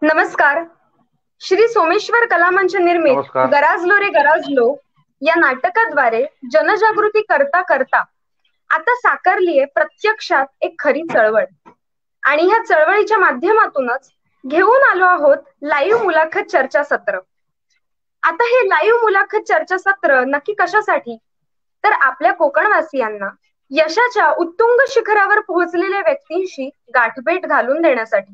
नमस्कार. श्री सोमेश्वर कलामंच निर्मित नमस्कार. गराजलो रे गराजलो या नाटकाद्वारे जनजागृती करता करता आता साकारलीये प्रत्यक्षात एक खरी चळवळ. आणि ह्या चळवळीच्या माध्यमातूनच घेऊन आलो आहोत लाईव्ह मुलाखत चर्चासत्र. आता हे लाईव्ह मुलाखत चर्चासत्र नक्की कशासाठी? तर आपल्या कोकणवासियांना यशाच्या उत्तुंग शिखरावर पोहोचलेल्या व्यक्तींशी गाठभेट घालून देण्यासाठी,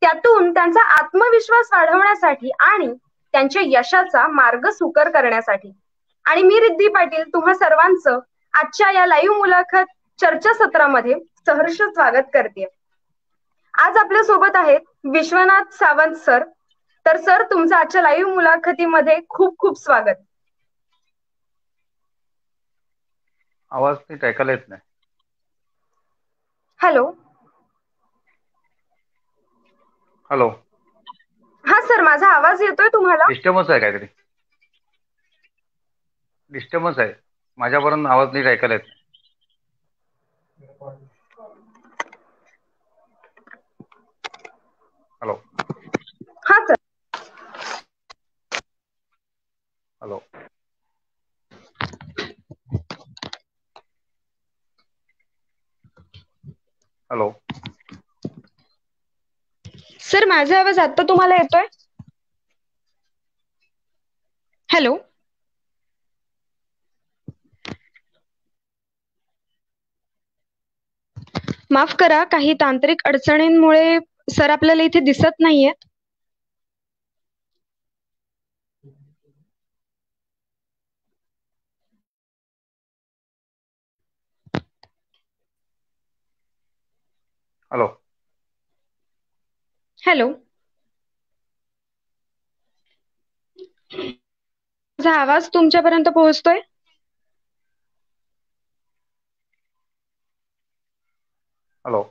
त्यातून त्यांचा आत्मविश्वास वाढवण्यासाठी आणि त्यांच्या यशाचा मार्ग सुकर करण्यासाठी. आणि मी रिद्धी पाटील तुम्हा सर्वांचं आजच्या या लाईव्ह मुलाखत चर्चासत्रामध्ये सहर्ष स्वागत करते. आज आपल्या सोबत आहेत विश्वनाथ सावंत सर. तर सर, तुमचं आजच्या लाईव्ह मुलाखतीमध्ये खूप खूप स्वागत. आवाज नीट ऐकायला येत नाही. हॅलो. हॅलो. हा सर, माझा आवाज येतोय तुम्हाला? डिस्टर्बन्स आहे काहीतरी. डिस्टर्बन्स आहे. माझ्यापर्यंत आवाज नीट ऐकायला येत नाही. हॅलो. हा सर. हॅलो. हॅलो. सर, माझा आवाज आता तुम्हाला येतोय? हॅलो. माफ करा, काही तांत्रिक अडचणींमुळे सर आपल्याला इथे दिसत नाहीयेत. हॅलो. हॅलो. माझा आवाज तुमच्यापर्यंत पोहोचतोय? हॅलो.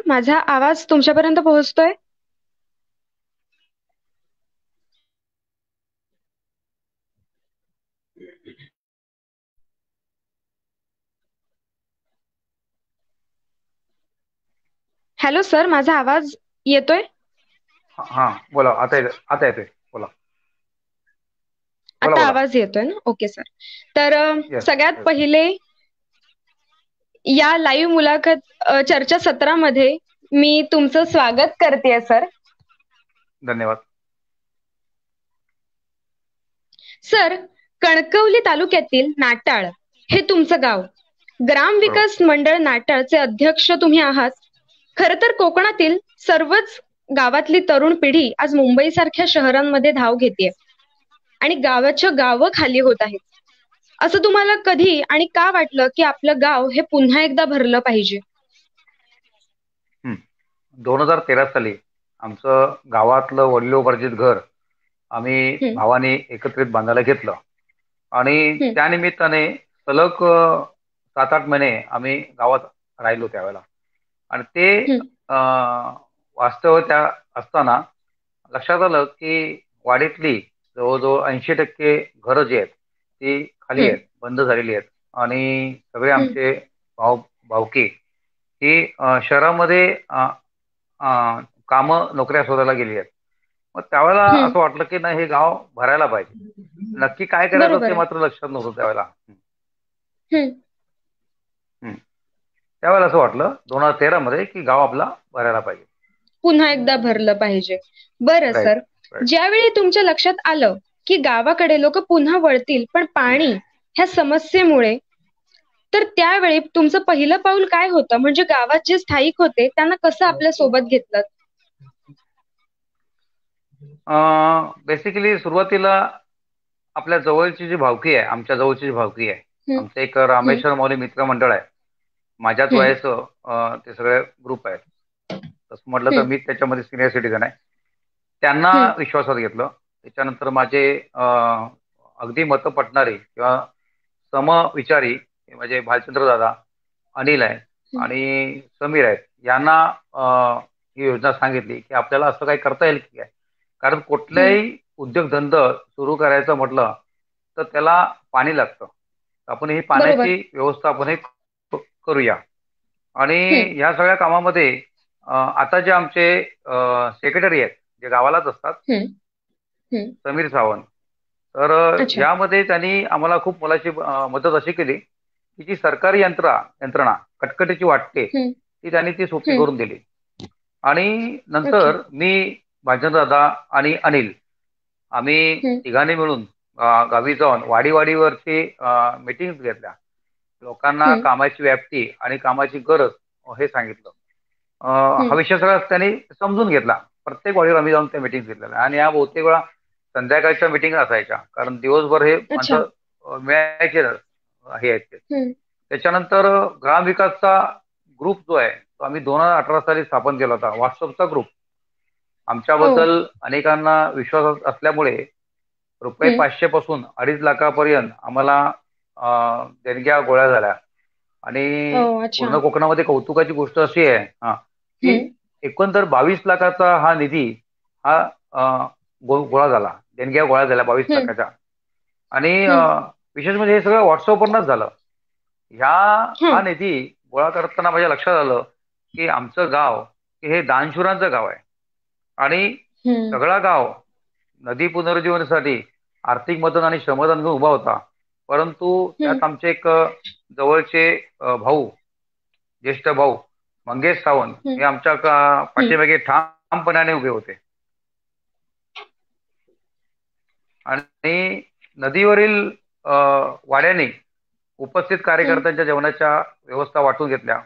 माझा आवाज तुमच्यापर्यंत पोहोचतोय? हॅलो सर, माझा आवाज येतोय? हा, बोला. आता येतोय. बोला. बोला आता बोला. आवाज येतोय ना? Okay sir. तर येस सगळ्यात येस. पहिले या लाईव्ह मुलाखत चर्चासत्रामध्ये मी तुमचं स्वागत करतेय सर. धन्यवाद. सर, कणकवली तालुक्यातील नाटाळ हे तुमचं गाव. बरोबर. ग्रामविकास मंडळ नाटाळचे अध्यक्ष तुम्ही आहात. खर तर कोकणातील सर्वच गावातली तरुण पिढी आज मुंबईसारख्या शहरांमध्ये धाव घेतेय आणि गावाच्या गावं खाली होत आहेत. असं तुम्हाला कधी आणि का वाटलं की आपलं गाव हे पुन्हा एकदा भरलं पाहिजे? 2013 साली आमचं गावातलं वडिलोपार्जित घर आम्ही हं, भावाने एकत्रित बांधायला घेतलं आणि हं, त्यानिमित्ताने सलग 7-8 महिने आम्ही गावात राहिलो त्यावेळेला. आणि ते हं, वास्तव त्या असताना लक्षात आलं की वाडीतली जवळजवळ 80% घरं जी आहेत ती खाली हं, आहेत, बंद झालेली आहेत. आणि सगळे हं, आमचे भावकी ही शहरामध्ये कामं नोकऱ्या शोधायला गेली आहेत. मग त्यावेळेला हं. असं वाटलं की नाही, हे गाव भरायला पाहिजे. नक्की काय करायचं बरोबर ते आहे. मात्र लक्षात नव्हतं त्यावेळेला. हं. हं. त्यावेळेला असं वाटलं 2013 मध्ये की गाव आपला भरायला पाहिजे. पुन्हा एकदा भरलं पाहिजे. बरं राईट. Sir, right. ज्यावेळी तुमच्या लक्षात आलं की गावाकडे लोक पुन्हा वळतील पण पाणी ह्या समस्येमुळे, तर त्यावेळी तुमचं पहिलं पाऊल काय होतं? म्हणजे गावात जे स्थायिक होते त्यांना कसं आपल्या सोबत घेतलं? बेसिकली सुरुवातीला आपल्या जवळची जी भावकी आहे, आमच्या जवळची जी भावकी आहे, हं, आमचं एक हं, रामेश्वर माऊली मित्र मंडळ आहे. माझ्याच हं, वयाचं ते सगळे ग्रुप आहेत. तसं म्हटलं तर हं, मी त्याच्यामध्ये सिनियर सिटीजन आहे. त्यांना हं, विश्वासात घेतलं. त्याच्यानंतर माझे अगदी मतं पटणारे किंवा समविचारी म्हणजे भालचंद्र दादा, अनिल आहे हं, आणि समीर आहेत. यांना ही योजना सांगितली की आपल्याला असं काही करता येईल की काय. कारण हं. कुठल्याही उद्योगधंदा सुरू करायचं म्हटलं तर त्याला पाणी लागतं. आपण ही बरोबर. पाण्याची व्यवस्था आपण करूया. आणि हम्म. ह्या सगळ्या कामामध्ये आता जे आमचे सेक्रेटरी आहेत जे गावालाच असतात, हम्म. हम्म. समीर सावंत, तर अच्छा. यामध्ये त्यांनी आम्हाला खूप मोलाची मदत अशी केली की जी सरकारी यंत्रणा कटकटीची वाटते हम्म. ती त्यांनी ती सोपी हम्म. करून दिली. आणि ओके. नंतर मी, भाजनदादा आणि अनिल, आम्ही हम्म. तिघांनी मिळून गावी जाऊन वाडीवरती मीटिंग घेतल्या. लोकांना हम्म. कामाची व्याप्ती आणि कामाची गरज हे सांगितलं. हा हम्म. विषय सगळा त्यांनी समजून घेतला. प्रत्येक वाडीवर आम्ही जाऊन त्या मीटिंग घेतलेल्या आणि या बहुतेक वेळा संध्याकाळच्या मीटिंग असायच्या, कारण दिवसभर हे अच्छा. माणसं मिळायचे हे आहेत ते. हम्म. त्याच्यानंतर ग्रामविकासचा ग्रुप जो आहे तो आम्ही 2018 साली स्थापन केला होता, व्हॉट्सअपचा ग्रुप. ओ. आमच्याबद्दल अनेकांना विश्वास असल्यामुळे रुपये हम्म. 500 पासून 2.5 लाखापर्यंत आम्हाला देणग्या गोळा झाल्या. ओ. आणि अच्छा. पूर्ण कोकणामध्ये कौतुकाची गोष्ट अशी आहे की हम्म. एकंदर 22 लाखाचा हा निधी हा गोळा झाला, देणग्या गोळा झाल्या 22 हम्म. लाखाच्या. आणि हम्म. विशेष म्हणजे हे सगळं व्हॉट्सअपवरनच झालं. ह्या हा हम्म. निधी गोळा करताना माझ्या लक्षात आलं की आमचं गाव हे दानशूरांचं गाव आहे. आणि हम्म. सगळा गाव नदी पुनरुज्जीवनासाठी आर्थिक मदत आणि श्रमदान घेऊन उभा होता. परंतु हम्म. त्यात आमचे एक जवळचे भाऊ, ज्येष्ठ भाऊ मंगेश सावंत हम्म. हे आमच्या हम्म. पाठीमागे ठामपणाने उभे होते. आणि नदीवरील वाड्याने उपस्थित हम्म. कार्यकर्त्यांच्या जेवणाच्या व्यवस्था वाटून घेतल्या.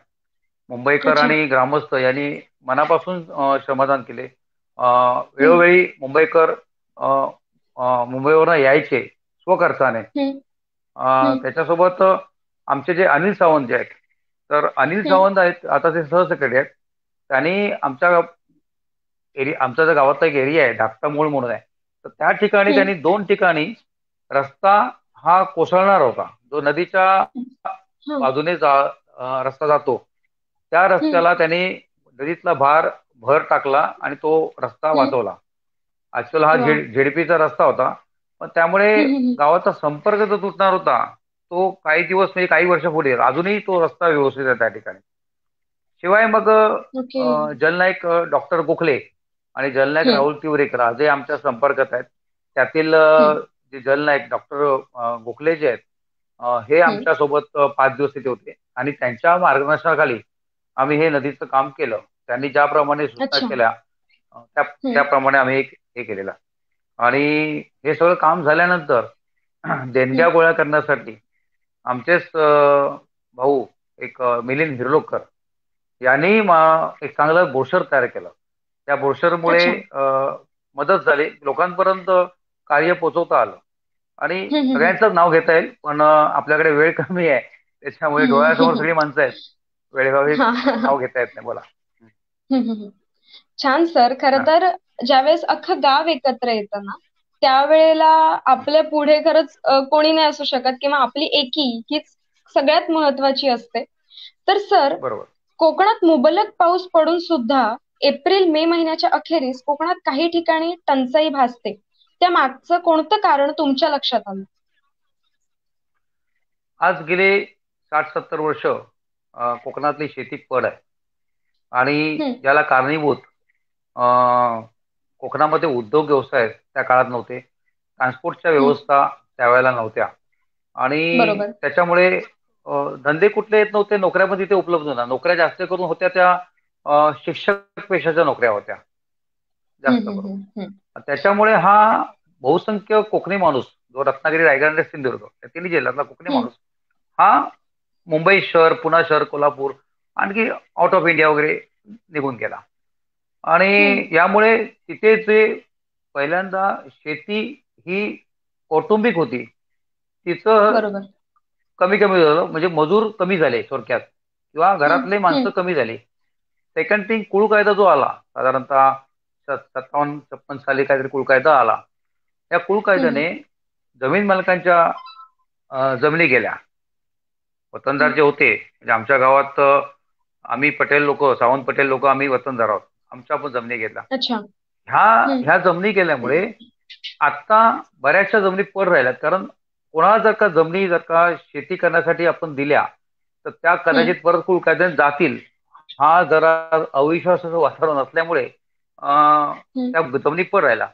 मुंबईकर अच्छा. आणि ग्रामस्थ यांनी मनापासून श्रमदान केले. हम्म. वेळोवेळी मुंबईकर अ, मुंबईवरून यायचे स्वखर्चाने. हम्म. हम्म. त्याच्यासोबत आमचे जे अनिल सावंत जे आहेत, तर अनिल हम्म. सावंत आहेत आता ते सहसेक्रेटरी आहेत. त्यांनी आमचा जो गावातला एक एरिया आहे धाकटा मूळ म्हणून आहे, तर त्या ठिकाणी हम्म. त्यांनी 2 ठिकाणी रस्ता हा कोसळणार होता, जो नदीच्या हा. बाजूने रस्ता जातो, त्या हम्म. रस्त्याला त्यांनी नदीतला भर टाकला आणि तो रस्ता हम्म. वाचवला. ऍक्च्युअल हा वा. झेडपीचा रस्ता होता, पण त्यामुळे हम्म. हम्म. गावाचा संपर्क जो तुटणार होता तो काही दिवस म्हणजे काही वर्ष पुढे अजूनही तो रस्ता व्यवस्थित आहे त्या ठिकाणी. शिवाय मग ओके. जलनायक डॉक्टर गोखले आणि जलनायक हम्म. राहुल तिवरेकर जे आमच्या संपर्कात आहेत, त्यातील हम्म. जे जलनायक डॉक्टर गोखले जे आहेत, हे हम्म. आमच्या सोबत 5 दिवस तिथे होते आणि त्यांच्या मार्गदर्शनाखाली आम्ही हे नदीचं काम केलं. त्यांनी ज्याप्रमाणे सूचना अच्छा. केल्या हम्म. त्याप्रमाणे आम्ही हे केलेलं. आणि हे सगळं काम झाल्यानंतर हम्म. देणग्या गोळा करण्यासाठी आमचेच भाऊ एक मिलिंद हिरलोकर यांनी एक चांगलं ब्रोशर तयार केलं. त्या ब्रोशरमुळे अच्छा. मदत झाली, लोकांपर्यंत कार्य पोहोचवता आलं. आणि हम्म. हम्म. सगळ्यांचंच नाव घेता येईल, पण आपल्याकडे वेळ कमी आहे, त्याच्यामुळे डोळ्यासमोर हम्म. सगळी माणसं आहेत, वेळेबाबी हा. नाव घेता येत नाही. बोला. हम्म. हम्म. छान सर. खरं हा, तर ज्यावेळेस अख्खं गाव एकत्र येतं ना, त्यावेळेला आपल्या पुढे खरंच कोणी नाही असू शकत किंवा आपली एकी हीच सगळ्यात महत्वाची असते. तर सर, बरोबर. कोकणात मुबलक पाऊस पडून सुद्धा एप्रिल मे महिन्याच्या अखेरीस कोकणात काही ठिकाणी टंचाई भासते. त्या मागचं कोणतं कारण तुमच्या लक्षात आलं? आज गेले 60-70 वर्ष कोकणातली शेती पड आहे. आणि हम्म. याला कारणीभूत अ, कोकणामध्ये उद्योग व्यवसाय त्या काळात नव्हते, ट्रान्सपोर्टच्या हम्म. व्यवस्था त्यावेळेला नव्हत्या. आणि बरोबर. त्याच्यामुळे धंदे कुठले येत नव्हते, नोकऱ्या पण तिथे उपलब्ध नव्हत्या. नोकऱ्या जास्त करून होत्या त्या शिक्षक पेशाच्या नोकऱ्या होत्या हम्म. जास्त हम्म. करून. हम्म. त्याच्यामुळे हा बहुसंख्य कोकणी माणूस जो रत्नागिरी, रायगड आणि सिंधुदुर्ग या तिन्ही जिल्ह्यातला कोकणी हम्म. माणूस हा मुंबई शहर, पुणे शहर, कोल्हापूर, आणखी आउट ऑफ इंडिया वगैरे निघून गेला. हम्म. आणि यामुळे तिथे जे पहिल्यांदा शेती ही कौटुंबिक होती, तिचं बरोबर. कमी कमी झालं, म्हणजे मजूर कमी झाले थोडक्यात, किंवा हम्म. घरातले माणसं हम्म. कमी झाली. सेकंड थिंग, कुळ कायदा जो आला साधारणतः 57-56 साली काहीतरी कुळ कायदा आला. या कुळ हम्म. कायद्याने जमीन मालकांच्या जमिनी गेल्या. वतनदार हम्म. जे होते, म्हणजे आमच्या गावात आम्ही पटेल लोक, सावंत पटेल लोक आम्ही वतनदार आहोत, आमच्या पण जमिनी गेल्या. अच्छा. ह्या हम्म. ह्या जमिनी गेल्यामुळे आता बऱ्याचशा जमिनी पड राहिल्यात. कारण कोणाला जर का जमिनी जर का शेती करण्यासाठी आपण दिल्या, तर त्या हम्म. कदाचित परत कुल जातील, हा जरा अविश्वासाचं वातावरण असल्यामुळे हम्म. त्या जमिनी पड राहिला.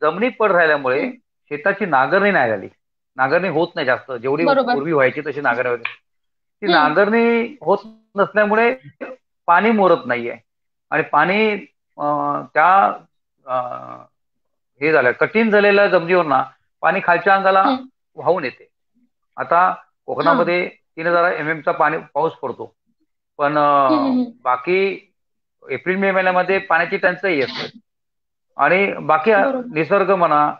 जमिनी पड राहिल्यामुळे हम्म. शेताची नांगरणी नाही झाली. नांगरणी होत नाही जास्त, जेवढी बरोबर. पूर्वी व्हायची तशी नांगरणी होते. ती हम्म. नांगरणी होत नसल्यामुळे पाणी मुरत नाहीये. आणि पाणी त्या अं, हे झालं कठीण झालेल्या जमिनीवर ना पाणी खालच्या अंगाला हम्म. वाहून येते. आता हा. कोकणामध्ये 3,000 mm चा पाऊस पडतो. पण हम्म. हम्म. बाकी एप्रिल मे महिन्यामध्ये पाण्याची टंचाई असते. आणि बाकी बरोबर. निसर्ग म्हणा,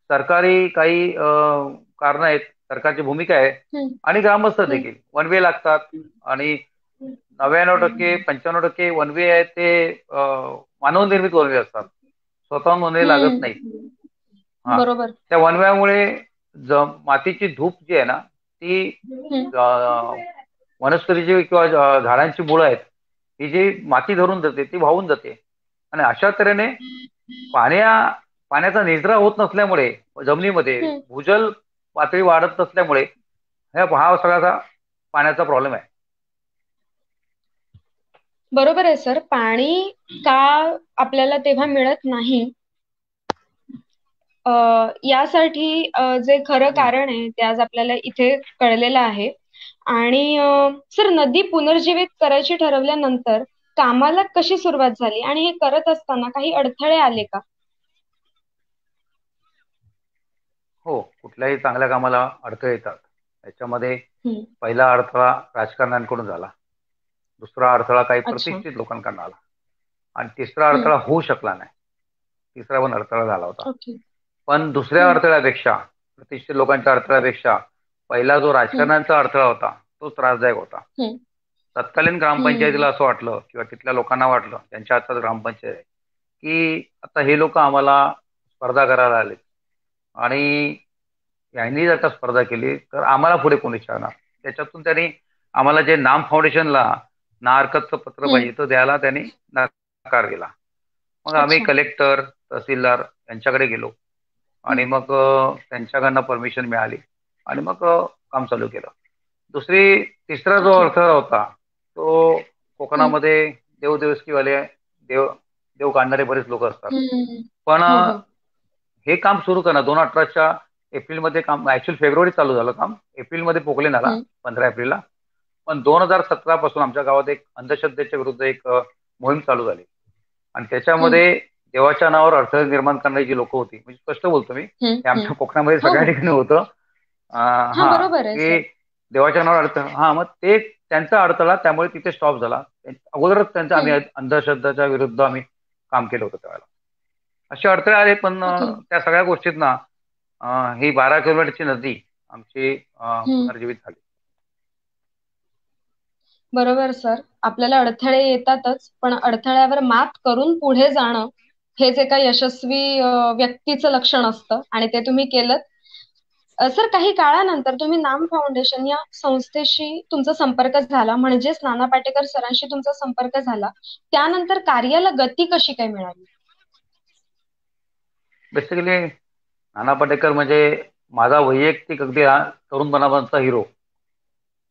सरकारी काही कारण आहेत, सरकारची भूमिका आहे, हम्म. आणि ग्रामस्थ हम्म. देखील वन वे लागतात. आणि 99% 95% वन वे आहेत ते मानवनिर्मित वन वे असतात, स्वतःहून वन वे लागत नाहीत. हम्म. हा, बरोबर. त्या वनव्यामुळे मातीची धूप जी आहे ना ती हम्म. वनस्पतीची किंवा झाडांची मुळं आहेत, ही जी माती धरून जाते ती वाहून जाते. आणि अशा तऱ्हेने पाण्या पाण्याचा निचरा होत नसल्यामुळे जमिनीमध्ये हम्म. भूजल पातळी वाढत नसल्यामुळे हा सगळ्याचा पाण्याचा प्रॉब्लेम आहे. बरोबर आहे सर. पाणी का आपल्याला तेव्हा मिळत नाही, यासाठी जे खरं हम्म. कारण आहे ते आज आपल्याला इथे कळलेलं आहे. आणि सर, नदी पुनर्जीवित करायची ठरवल्यानंतर कामाला कशी सुरुवात झाली आणि हे करत असताना काही अडथळे आले का? हो, कुठल्याही चांगल्या कामाला अडथळे येतात. याच्यामध्ये हम्म. पहिला अडथळा राजकारण्यांकडून झाला, दुसरा अडथळा काही अच्छा. प्रतिष्ठित लोकांकडून आला, आणि तिसरा हम्म. अडथळा होऊ शकला नाही. तिसरा पण अडथळा झाला होता. ओके. पण दुसऱ्या हम्म. अडथळ्यापेक्षा, प्रतिष्ठित लोकांच्या अडथळ्यापेक्षा पहिला जो हम्म. राजकारण्यांचा अडथळा होता तो त्रासदायक होता. हम्म. तत्कालीन हम्म. ग्रामपंचायतीला असं वाटलं किंवा तिथल्या लोकांना वाटलं, त्यांच्या हातात ग्रामपंचायत आहे, की आता हे लोक आम्हाला स्पर्धा करायला आले, आणि यांनी जर का स्पर्धा केली तर आम्हाला पुढे कोणी विचारणार. त्याच्यातून त्यांनी आम्हाला जे नाम फाउंडेशनला ना हरकतचं पत्र हम्म. पाहिजे तर द्यायला त्यांनी नकार दिला. मग आम्ही अच्छा. कलेक्टर, तहसीलदार यांच्याकडे गेलो, आणि हम्म. मग त्यांच्याकडनं परमिशन मिळाली, आणि मग काम चालू केलं. तिसरा जो ओके. अडथळा होता तो हम्म. कोकणामध्ये देवदेवस्कीवाले, देव देव काढणारे बरेच लोक असतात. हम्म. पण हो, हो. हे काम सुरू करणं 2018च्या एप्रिलमध्ये, काम ऍक्च्युअली फेब्रुवारी चालू झालं काम, एप्रिलमध्ये पोकलेन आला हम्म. 15 एप्रिलला. पण 2017 पासून आमच्या गावात एक अंधश्रद्धेच्या विरुद्ध एक मोहीम चालू झाली. आणि हम्म. त्याच्यामध्ये देवाच्या नावावर अडथळे निर्माण करणारी जी लोक होती, म्हणजे स्पष्ट बोलतो मी, हम्म. हे हम्म. आमच्या कोकणामध्ये हो, सगळ्या हो. ठिकाणी होतं. हा, हा, बरोबर आहे की सर. देवाच्या नावावर अडथळा, हा, मग ते त्यांचा अडथळा, त्यामुळे तिथे स्टॉप झाला. अगोदरच त्यांचा आम्ही हम्म. अंधश्रद्धाच्या विरुद्ध आम्ही काम केलं होतं त्यावेळेला. असे अडथळे आले, पण ओके. त्या सगळ्या गोष्टीत ना ही 12 किलोमीटरची नदी आमची हम्म. पुनर्जीवित झाली. बरोबर सर. आपल्याला अडथळे येतातच, पण अडथळ्यावर मात करून पुढे जाणं हेच एका यशस्वी व्यक्तीचं लक्षण असतं, आणि ते तुम्ही केलं. सर, काही काळानंतर तुम्ही नाम फाउंडेशन या संस्थेशी तुमचा संपर्क झाला, म्हणजेच नाना पाटेकर सरांशी तुमचा संपर्क झाला. त्यानंतर कार्याला गती कशी काय मिळाली? बेसिकली नाना पाटेकर म्हणजे माझा वैयक्तिक अगदी तरुणपणाचा हिरो.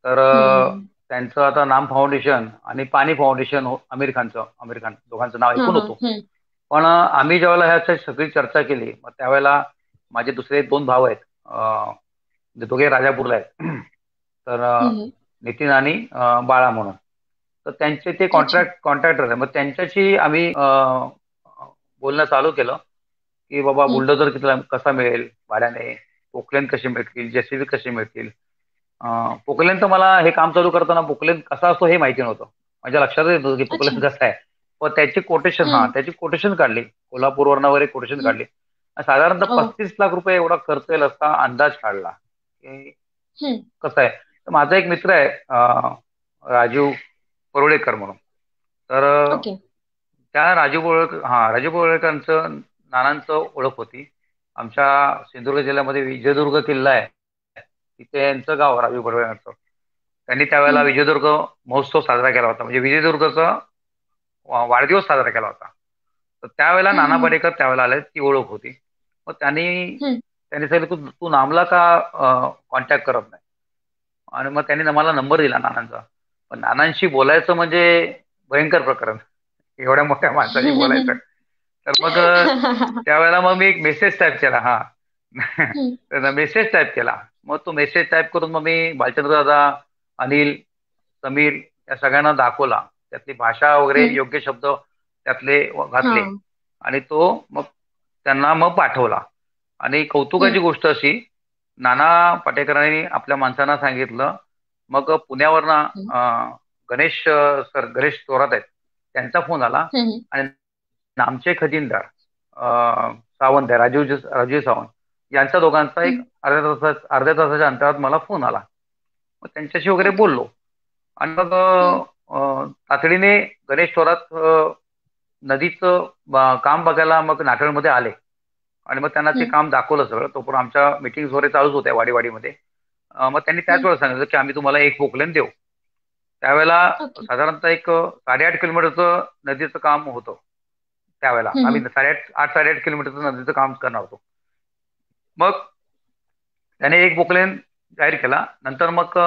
तर हम्म. त्यांचं आता नाम फाउंडेशन आणि पाणी फाउंडेशन, आमिर खान दोघांचं नाव हा, ऐकून हा. होतो. हम्म. पण आम्ही ज्यावेळेला ह्याची सगळी चर्चा केली, मग त्यावेळेला माझे दुसरे 2 भाऊ आहेत, जे दोघे राजापूरला आहेत. तर हम्म. नितीन आणि बाळा म्हणून. तर त्यांचे ते अच्छा. कॉन्ट्रॅक्टर आहे. मग त्यांच्याशी आम्ही बोलणं चालू केलं, की बाबा हम्म. बुलडोझर कसा मिळेल भाड्याने, पोकलेन कशी मिळतील, जेसीबी कशी मिळतील. पोकलेन तर मला हे काम चालू करताना पोकलेन कसा असतो हे माहिती नव्हतं. माझ्या लक्षातच येत नव्हतं की अच्छा. पोकलेन कसा आहे. पण हम्म. त्याची कोटेशन काढली, कोल्हापूरवरनं वगैरे कोटेशन हम्म. काढली. साधारणतः ओ. 35 लाख रुपये एवढा खर्च येईल असा अंदाज काढला, की हम्म. कसं आहे. तर माझा एक मित्र आहे, राजीव परुळेकर म्हणून. तर ओके. त्या राजीव परुळेकरांचं, नानांचं ओळख होती. आमच्या सिंधुदुर्ग जिल्ह्यामध्ये विजयदुर्ग किल्ला आहे, तिथे यांचं गाव राजीव परुळेकरांचं. त्यांनी त्यावेळेला हम्म. विजयदुर्ग महोत्सव साजरा केला होता, म्हणजे विजयदुर्गचा वाढदिवस साजरा केला होता. तर त्यावेळेला हम्म. नाना हम्म. पाटेकर त्यावेळेला आले, ती ओळख होती. मग त्यांनी हम्म. त्यांनी सांगितलं, तू तू नामला का कॉन्टॅक्ट करत नाही. आणि मग त्यांनी मला नंबर दिला नानांचा. पण नानांशी बोलायचं म्हणजे भयंकर प्रकरण, एवढ्या मोठ्या माणसाशी बोलायचं. तर मग त्यावेळेला मग मी एक मेसेज टाईप केला. हा. हम्म, तर मेसेज टाईप केला. मग तो मेसेज टाईप करून मग मी भालचंद्र दादा, अनिल, समीर या सगळ्यांना दाखवला. त्यातली भाषा वगैरे हम्म, योग्य शब्द त्यातले हा. घातले. आणि तो मग त्यांना मग पाठवला. आणि हम्म, कौतुकाची गोष्ट अशी, नाना पाटेकरांनी आपल्या माणसांना सांगितलं. मग पुण्यावरनं हम्म, गणेश सर, गणेश थोरात आहेत, त्यांचा फोन आला. हम्म, आणि आमचे खजिनदार सावंत आहे, राजीव सावंत, यांच्या दोघांचा एक हम्म, अर्ध्या तासाच्या अंतरात मला फोन आला. मग त्यांच्याशी वगैरे ओके. बोललो. आणि मग हम्म, तातडीने गणेश थोरात नदीचं काम बघायला मग नाटळमध्ये आले. आणि मग त्यांना ते हम्म, काम दाखवलं सगळं. तो पण आमच्या मिटिंग वगैरे चालूच होत्या वाडीवाडीमध्ये. मग त्यांनी त्याच हम्म, वेळेला सांगितलं की आम्ही तुम्हाला एक पोकलेन देऊ. त्यावेळेला ओके. साधारणतः एक 8.5 किलोमीटरचं नदीचं काम होतं. त्यावेळेला आम्ही हम्म, 8.5 किलोमीटरचं नदीचं काम करणार होतो. मग त्याने एक पोकलेन जाहीर केला. नंतर मग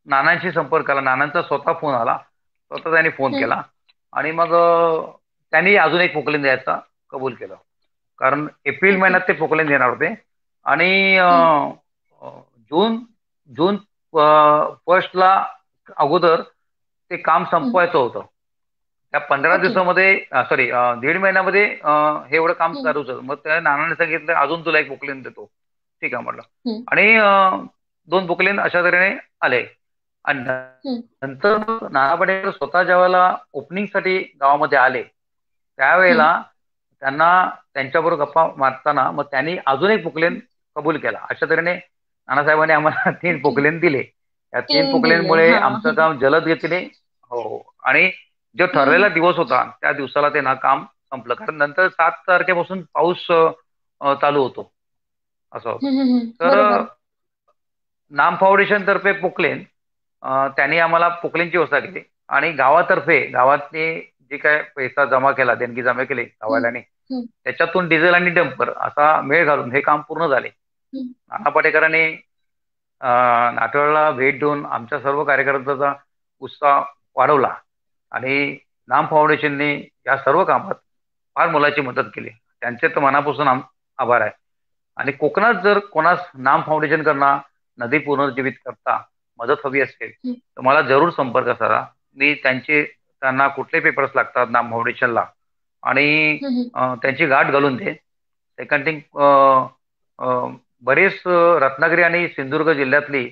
नानांशी संपर्क आला. नानांचा स्वतः फोन आला. स्वतः त्यांनी फोन हम्म, केला. आणि मग त्यांनी अजून एक पोकलेन द्यायचा कबूल केलं. कारण एप्रिल ओके. महिन्यात ते पोकलेन देणार होते. आणि हम्म, अ, जून जून फर्स्टला अगोदर ते काम हम्म, संपवायचं होतं. त्या 15 ओके. दिवसामध्ये, सॉरी, दीड महिन्यामध्ये हे एवढं काम हम्म, करूच. मग त्या नानाने सांगितलं अजून तुला एक बुकलेन देतो. ठीक आहे म्हटलं. हम्म, आणि 2 बुकलेन अशा तऱ्हेने आले. आणि हम्म, नंतर मग नाना पाटेकर स्वतः ज्या वेळेला ओपनिंगसाठी गावामध्ये आले, हम्म, त्यावेळेला त्यांना त्यांच्याबरोबर गप्पा मारताना मग त्यांनी अजून एक बुकलेन कबूल केला. अशा तऱ्हेने नानासाहेबांनी आम्हाला 3 ओके. पोकलेन दिले. या 3 तीन दिले, पोकलेनमुळे हा. आमचं काम जलद गतीने. हो. आणि जो ठरलेला हम्म, दिवस होता त्या दिवसाला ते ना काम संपलं. कारण नंतर 7 तारखेपासून पाऊस चालू होतो, असं होतं. तर बरोबर. नाम फाउंडेशन तर्फे पोकलेन, त्यांनी आम्हाला पोकलेनची व्यवस्था केली. आणि गावातर्फे गावातले जे काय पैसा जमा केला, देणगी जमा केली हम्म, गावाल्याने, हम्म, त्याच्यातून डिझेल आणि डंपर असा मेळ घालून हे काम पूर्ण झाले. हम्म, नाना पाटेकरांनी नातवडला भेट देऊन आमच्या सर्व कार्यकर्त्यांचा उत्साह वाढवला. आणि नाम फाउंडेशनने या सर्व कामात फार मोलाची मदत केली. त्यांचे तर मनापासून आभार आहे. आणि कोकणात जर कोणास नाम फाउंडेशन करता, नदी पुनर्जीवित करता मदत हवी असेल हम्म, तर मला जरूर संपर्क साधा. मी त्यांना कुठले पेपर्स लागतात नाम फाउंडेशनला, आणि हम्म, त्यांची गाठ घालून दे. सेकंड थिंग, बरेच रत्नागिरी आणि सिंधुदुर्ग जिल्ह्यातली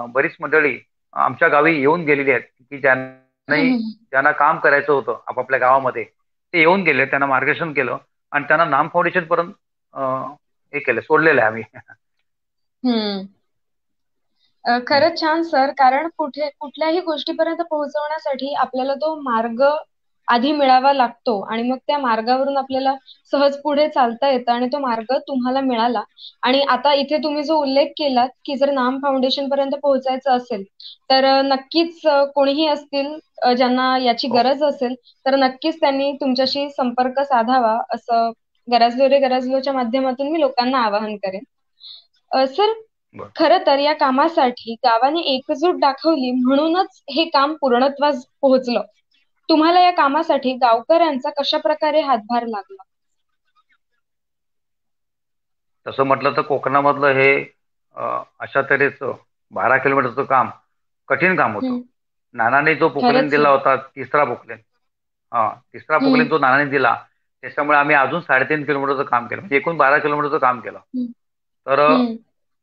बरीच मंडळी आमच्या गावी येऊन गेलेली आहेत, की हम्म, हम्म, ज्यांना काम करायचं होतं आपापल्या गावामध्ये, ते येऊन गेले. त्यांना मार्गदर्शन केलं आणि त्यांना नाम फाउंडेशन पर्यंत हे केलं, सोडलेलं आहे आम्ही. हम्म. हम्म. खरंच छान सर. कारण कुठल्याही गोष्टीपर्यंत पोहोचवण्यासाठी आपल्याला तो मार्ग आधी मिळावा लागतो आणि मग त्या मार्गावरून आपल्याला सहज पुढे चालता येतं आणि तो मार्ग तुम्हाला मिळाला. आणि आता इथे तुम्ही जो उल्लेख केलात की जर नाम फाउंडेशन पर्यंत पोहोचायचं असेल तर नक्कीच कोणीही असतील ज्यांना याची हो. गरज असेल तर नक्कीच त्यांनी तुमच्याशी संपर्क साधावा असं गरजलो रे गरजलोच्या माध्यमातून मी लोकांना आवाहन करेन. सर, बरं. खरं तर या कामासाठी गावाने एकजूट दाखवली म्हणूनच हे काम पूर्णत्वास पोहोचलं. तुम्हाला या कामासाठी गावकऱ्यांचा कशा प्रकारे हातभार लागला? तसं म्हटलं तर कोकणामधलं हे अशा तऱ्हेचं 12 किलोमीटरचं काम कठीण काम होतं. हम्म, नानाने जो पोकलेन खरंच दिला सर. होता, तिसरा पोकलेन. हा, तिसरा पोकलेन हम्म, जो नानाने दिला, त्याच्यामुळे आम्ही अजून 3.5 किलोमीटरचं काम केलं, म्हणजे एकूण 12 किलोमीटरचं काम केलं. हम्म, तर हम्म,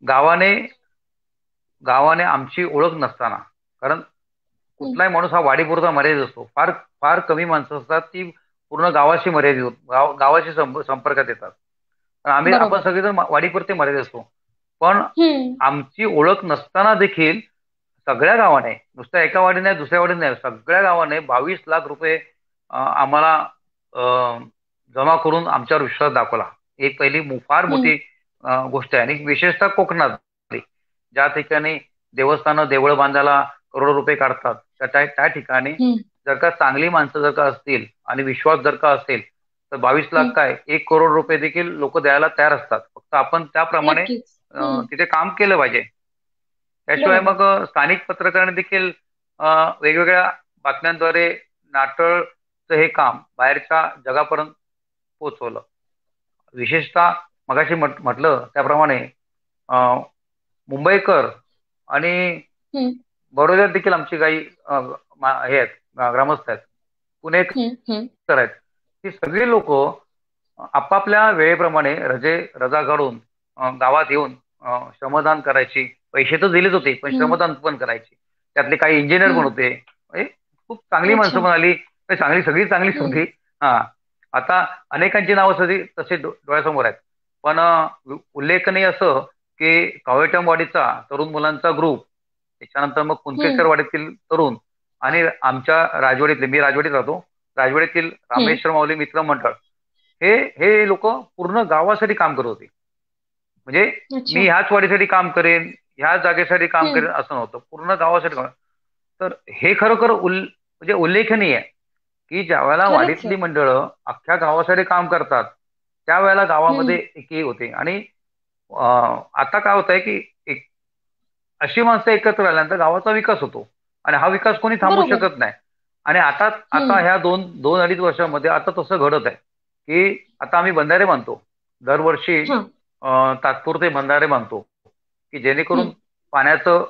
गावाने गावाने आमची ओळख नसताना, कारण हम्म, कुठलाही माणूस हा वाडीपुरता मर्यादित असतो. फार फार कमी माणसं असतात ती पूर्ण गावाशी मर्यादित गावाशी संपर्कात येतात. पण आपण बरोबर. सगळेजण वाडीपुरते मर्यादित असतो. पण हम्म, आमची ओळख नसताना देखील सगळ्या गावाने, नुसत्या एका वाडीने नाही, दुसऱ्या वाडीने नाही, सगळ्या गावाने 22 लाख रुपये आम्हाला अ, जमा करून आमच्यावर विश्वास दाखवला. एक पहिली फार हम्म, मोठी गोष्ट आहे. आणि विशेषतः कोकणात ज्या ठिकाणी देवस्थानं देवळं बांधायला करोडो रुपये काढतात, तर त्या ठिकाणी हम्म, जर का चांगली माणसं जर का असतील आणि विश्वास जर का असेल, तर 22 लाख हम्म, काय 1 करोड रुपये देखील लोक द्यायला तयार असतात. फक्त आपण त्याप्रमाणे नक्कीच. हम्म, तिथे काम केलं पाहिजे. त्याशिवाय बरोबर. मग स्थानिक पत्रकारांनी देखील वेगवेगळ्या बातम्यांद्वारे नाटळचं हे काम बाहेरच्या जगापर्यंत पोहोचवलं. विशेषतः मगाशी म्हटलं त्याप्रमाणे अ, मुंबईकर आणि हम्म, बडोद्यात देखील आमची काही हे आहेत, ग्रामस्थ आहेत, हम्म, हम्म, पुणेकर आहेत. ही सगळी लोक आपापल्या वेळेप्रमाणे रजा काढून गावात येऊन श्रमदान करायची. पैसे तर दिलेच होते पण हम्म, श्रमदान पण करायचे. त्यातले काही इंजिनियर पण हम्म. होते. म्हणजे खूप चांगली माणसं अच्छा. पण आली. चांगली सगळी चांगलीच हम्म, होती. हा, आता अनेकांची नावं सगळी तसे डोळ्यासमोर आहेत. पण उल्लेखनीय असं की कावळेटमवाडीचा तरुण मुलांचा ग्रुप, त्याच्यानंतर मग हम्म, कुणकेश्वर वाडीतील तरुण आणि आमच्या राजवाडीतले, मी राजवाडीत राहतो, राजवाडीतील हम्म. रामेश्वर माऊली मित्र मंडळ, हे हे लोक पूर्ण गावासाठी काम करत होते. म्हणजे मी अच्छा. ह्याच वाडीसाठी काम करेन, ह्याच जागेसाठी काम हम्म. करेन असं नव्हतं, पूर्ण गावासाठी काम. तर हे खरोखर म्हणजे उल्लेखनीय आहे की ज्या वेळेला खरंच आहे. वाडीतली मंडळं अख्ख्या गावासाठी काम करतात त्यावेळेला गावामध्ये हम्म. एकी होते. आणि आता काय होत आहे की एक अशी माणसं एकत्र आल्यानंतर गावाचा विकास होतो. आणि हा विकास कोणी थांबवू बरोबर. शकत नाही. आणि आता आता हम्म. ह्या दोन दोन अडीच वर्षामध्ये आता तसं घडत आहे की आता आम्ही बंधारे बांधतो दरवर्षी. हा. तात्पुरते बंधारे बांधतो की जेणेकरून हम्म. पाण्याचं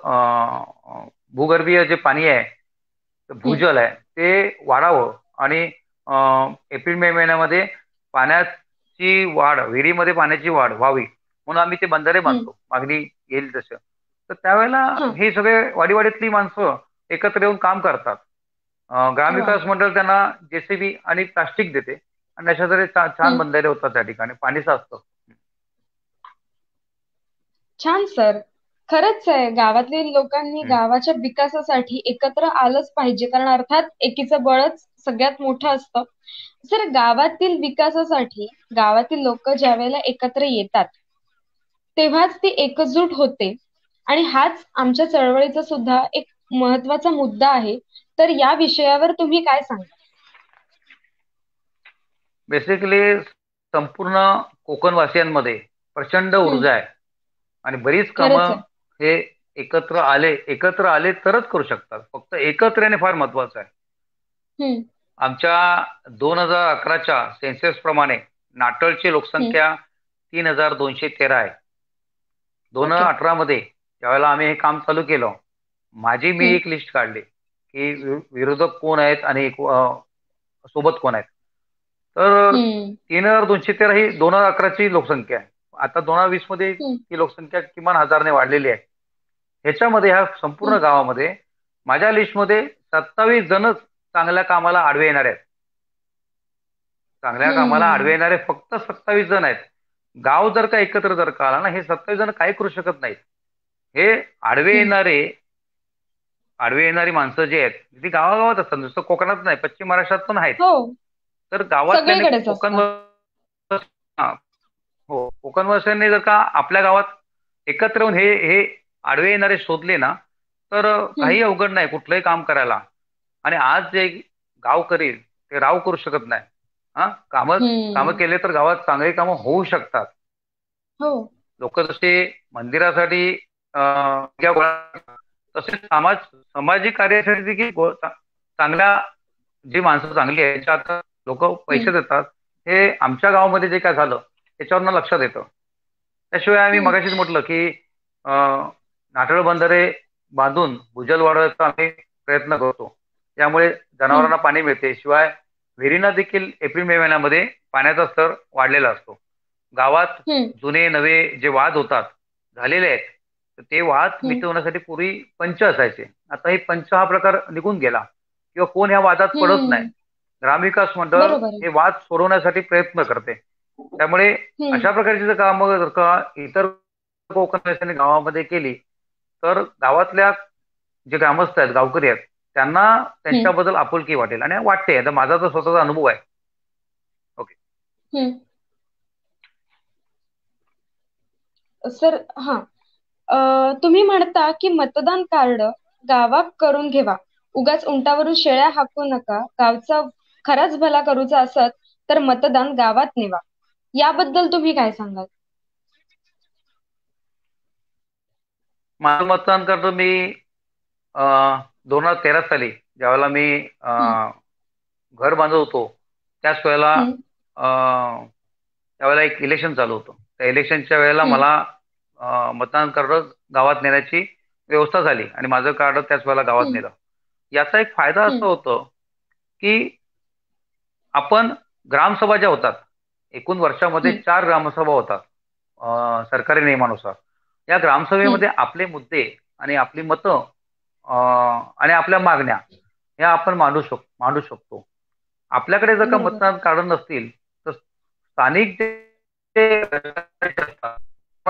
भूगर्भीय जे पाणी आहे, हम्म. भूजल आहे, ते वाढावं. आणि एप्रिल मे महिन्यामध्ये पाण्याची वाढ, विहिरीमध्ये पाण्याची वाढ व्हावी म्हणून आम्ही ते बंधारे हम्म. बांधतो मागणी येईल तसं. तर त्यावेळेला हा. हे सगळे वाडीवाडीतली माणसं एकत्र येऊन काम करतात. वा. ग्रामविकास मंडळ त्यांना जेसीबी आणि प्लास्टिक देते आणि अशा तरी छान हम्म. बंधारे होतात त्या ठिकाणी, पाणी साचतं. छान सर. खरंच आहे, गावातील लोकांनी हम्म. गावाच्या विकासासाठी एकत्र आलंच पाहिजे, कारण अर्थात एकीचं बळच सगळ्यात मोठं असतं. सर, गावातील विकासासाठी गावातील लोक ज्या वेळेला एकत्र येतात तेव्हाच ती एकजूट होते. आणि हाच आमच्या चळवळीचा सुद्धा एक महत्वाचा मुद्दा आहे. तर या विषयावर तुम्ही काय सांगा? बेसिकली संपूर्ण कोकणवासियांमध्ये प्रचंड हम्म. ऊर्जा आहे आणि बरीच खरंच कामं आहे. हे एकत्र आले तरच करू शकतात. फक्त एकत्र येणे फार महत्वाचं आहे. हम्म. आमच्या 2011च्या सेन्सेस प्रमाणे नाटळची हम्म. लोकसंख्या 3213 आहे. दोन हजार ओके. अठरा मध्ये ज्यावेळेला आम्ही हे काम चालू केलं, मी हम्म. एक लिस्ट काढली की विरोधक कोण आहेत आणि सोबत कोण आहेत. तर हम्म. 3213 ही 2011ची लोकसंख्या आहे. आता 2020 मध्ये हम्म. ही लोकसंख्या किमान 1000ने वाढलेली आहे. ह्याच्यामध्ये ह्या संपूर्ण हम्म. गावामध्ये माझ्या लिस्टमध्ये 27 जणच चांगल्या कामाला आडवे येणार आहेत. चांगल्या कामाला आडवे हम्म. येणारे फक्त 27 जण आहेत. गाव जर का एकत्र जर का आला ना, हे 27 जण काही करू शकत नाहीत. हे आडवे हम्म. येणारे आडवे येणारी माणसं जी आहेत ती गावागावात असतात, नुसतं कोकणात नाही, पश्चिम महाराष्ट्रात पण आहेत. हो. तर गावातल्याने सगळीकडेच असतात. हा, हो, कोकणवासियांनी जर का आपल्या गावात एकत्र येऊन हे हे आडवे येणारे शोधले ना, तर हम्म. काही अवघड नाही कुठलंही काम करायला. आणि आज जे गाव करेल ते राव करू शकत नाही. हा, कामं कामं हम्म. केले तर गावात चांगली कामं होऊ शकतात. हो. लोक जसे मंदिरासाठी तसे सामाजिक कार्यासाठी देखील चांगल्या जी माणसं चांगली आहेत त्याच्या आता लोक पैसे हम्म. देतात. हे आमच्या गावामध्ये जे काय झालं त्याच्यावरनं लक्षात येतं. त्याशिवाय आम्ही हम्म. मगाशीच म्हटलं की नाठळ बंधारे बांधून भूजल वाढवायचा आम्ही प्रयत्न करतो. त्यामुळे हम्म. जनावरांना पाणी मिळते. शिवाय विहिरींना देखील एप्रिल मे महिन्यामध्ये पाण्याचा स्तर वाढलेला असतो. गावात हम्म. जुने नवे जे वाद होतात झालेले आहेत, तर ते वाद हम्म. मिटवण्यासाठी पूर्वी पंच असायचे. आता हे पंच हा प्रकार निघून गेला किंवा कोण ह्या वादात पडत नाही. हम्म. ग्रामविकास मंडळ बरोबर आहे. हे वाद सोडवण्यासाठी प्रयत्न करते. त्यामुळे हम्म. अशा प्रकारची जर कामं जर का इतर कोकण गावामध्ये केली तर गावातल्या जे ग्रामस्थ आहेत, गावकरी आहेत, त्यांना हम्म. त्यांच्याबद्दल आपुलकी वाटेल आणि वाटते. आता माझा तर स्वतःचा अनुभव आहे. ओके. हम्म. सर, हा. तुम्ही म्हणता की मतदान कार्ड गावात करून घेवा. उगाच उंटावरून शेळ्या हाकू नका. गावचा खराच भला करूचा असत तर मतदान गावात नेवा. याबद्दल तुम्ही काय सांगाल? माझं मतदान करतो मी 2013 साली ज्यावेळेला मी घर बांधत होतो त्याच वेळेला त्यावेळेला एक इलेक्शन चालू होतं. त्या इलेक्शनच्या वेळेला मला मतदान कार्ड गावात नेण्याची व्यवस्था झाली आणि माझं कार्ड त्याच वेळेला गावात नेलं. याचा एक फायदा असा होतो की आपण ग्रामसभा ज्या होतात, एकूण वर्षामध्ये 4 ग्रामसभा होतात सरकारी नियमानुसार. या ग्रामसभेमध्ये आपले मुद्दे आणि आपली मतं आणि आपल्या मागण्या ह्या आपण मांडू शकतो. आपल्याकडे जर का मतदान कार्ड नसतील तर स्थानिक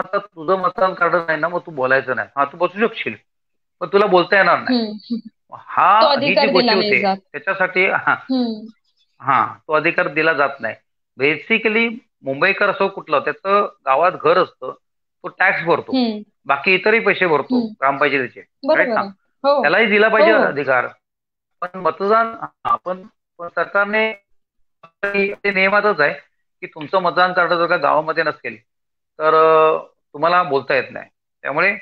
तुझं मतदान कार्ड नाही ना, मग तू बोलायचं नाही. हा, तू बसू शकशील पण तुला बोलता येणार नाही. ही जी गोष्टी होते त्याच्यासाठी तो अधिकार दिला जात नाही. बेसिकली मुंबईकर असो कुठलं, त्याचं गावात घर असतं, तो टॅक्स भरतो, बाकी इतरही पैसे भरतो ग्रामपंचायतीचे, राईट ना. त्यालाही दिला पाहिजे अधिकार. पण मतदान आपण सरकारने ते नियमातच आहे की तुमचं मतदान कार्ड जर का गावामध्ये नसेल तर तुम्हाला बोलता येत नाही. त्यामुळे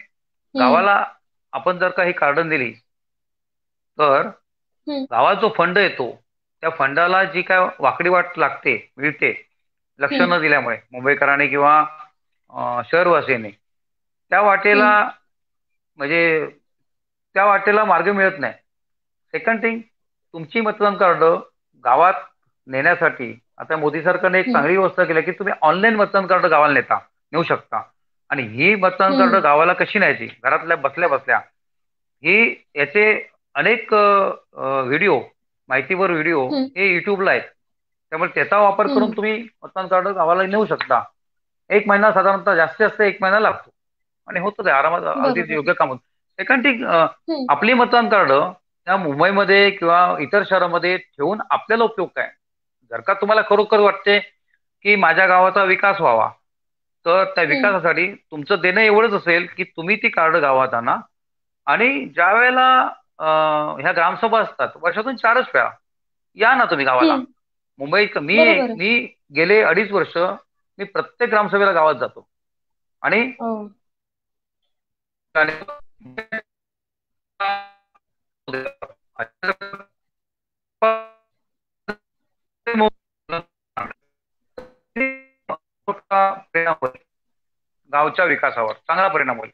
गावाला आपण जर का ही कार्ड दिली तर गावात जो फंड येतो त्या फंडाला जी काय वाकडी वाट मिळते लक्ष न दिल्यामुळे मुंबईकरांनी किंवा शहरवासियांनी त्या वाटेला मार्ग मिळत नाही. सेकंड थिंग, तुमची मतदान कार्ड गावात नेण्यासाठी आता मोदी सरकारने एक चांगली व्यवस्था केली की तुम्ही ऑनलाईन मतदान कार्ड गावाला नेऊ शकता. आणि ही मतदान कार्ड गावाला कशी न्यायची घरातल्या बसल्या बसल्या, ही याचे अनेक माहितीवर व्हिडिओ हे युट्यूबला आहेत. त्यामुळे त्याचा वापर करून तुम्ही मतदान कार्ड गावाला नेऊ शकता. 1 महिना साधारणतः, जास्तीत जास्त 1 महिना लागतो आणि होतं ते आरामात, अगदी योग्य काम होतं. सेकंड थिंग, आपली मतदान कार्ड त्या मुंबईमध्ये किंवा इतर शहरामध्ये ठेवून आपल्याला उपयोग काय? जर का तुम्हाला खरोखर वाटते की माझ्या गावाचा विकास व्हावा तर त्या विकासासाठी तुमचं देणं एवढंच असेल की तुम्ही ती कार्ड गावात आणा आणि ज्या वेळेला ह्या ग्रामसभा असतात वर्षातून 4च वेळा या ना तुम्ही गावाला. मुंबईत मी गेले 2.5 वर्ष मी प्रत्येक ग्रामसभेला गावात जातो आणि गावच्या विकासावर चांगला परिणाम होईल.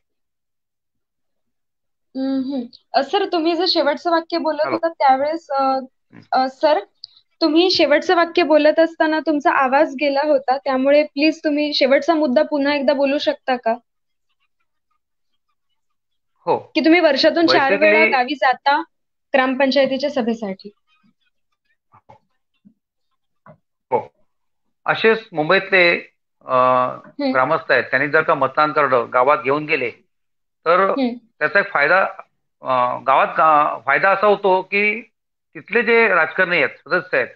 सर, तुम्ही जर शेवटचं वाक्य बोलत होता त्यावेळेस सर, तुम्ही शेवटचं वाक्य बोलत असताना तुमचा आवाज गेला होता, त्यामुळे प्लीज तुम्ही शेवटचा मुद्दा पुन्हा एकदा बोलू शकता का? हो. की तुम्ही वर्षातून 4 वेळा गावी जाता ग्रामपंचायतीच्या सभेसाठी. हो, असेच मुंबईतले ग्रामस्थ आहेत, त्यांनी जर का मतदान कार्ड गावात घेऊन गेले तर त्याचा एक फायदा असा होतो की तिथले जे राजकारणी आहेत, सदस्य आहेत,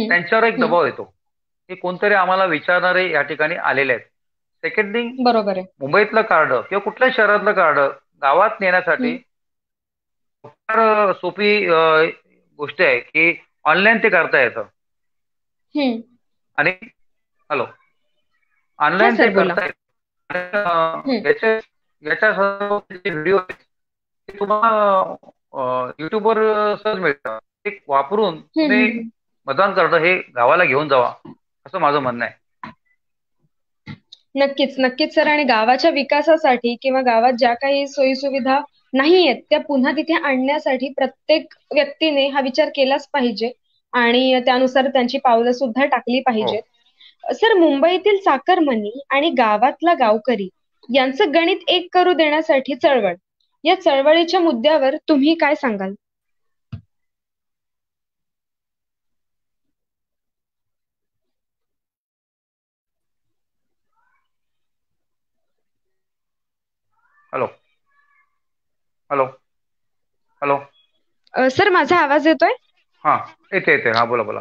त्यांच्यावर एक दबाव येतो की कोणतरी आम्हाला विचारणारे या ठिकाणी आलेले आहेत. सेकंड थिंग, बरोबर आहे, मुंबईतलं कार्ड किंवा कुठल्याही शहरातलं कार्ड गावात नेण्यासाठी फार सोपी गोष्ट आहे की ऑनलाईन ते करता येतं. आणि ऑनलाईन ते करता येतं. याच्या व्हिडिओ तुम्हाला युट्यूबवर सहज मिळतात. ते वापरून तुम्ही मतदान कार्ड हे गावाला घेऊन जावा असं माझं म्हणणं आहे. नक्कीच सर. आणि गावाच्या विकासासाठी किंवा गावात ज्या काही सोयी सुविधा नाही आहेत त्या पुन्हा तिथे आणण्यासाठी प्रत्येक व्यक्तीने हा विचार केलाच पाहिजे आणि त्यानुसार त्यांची पावलं सुद्धा टाकली पाहिजेत. सर, मुंबईतील चाकरमानी आणि गावातला गावकरी यांचं गणित एक करू देण्यासाठी चळवळ, या चळवळीच्या मुद्द्यावर तुम्ही काय सांगाल? हॅलो हॅलो हॅलो सर, माझा आवाज येतोय? हा, येते. हा, बोला.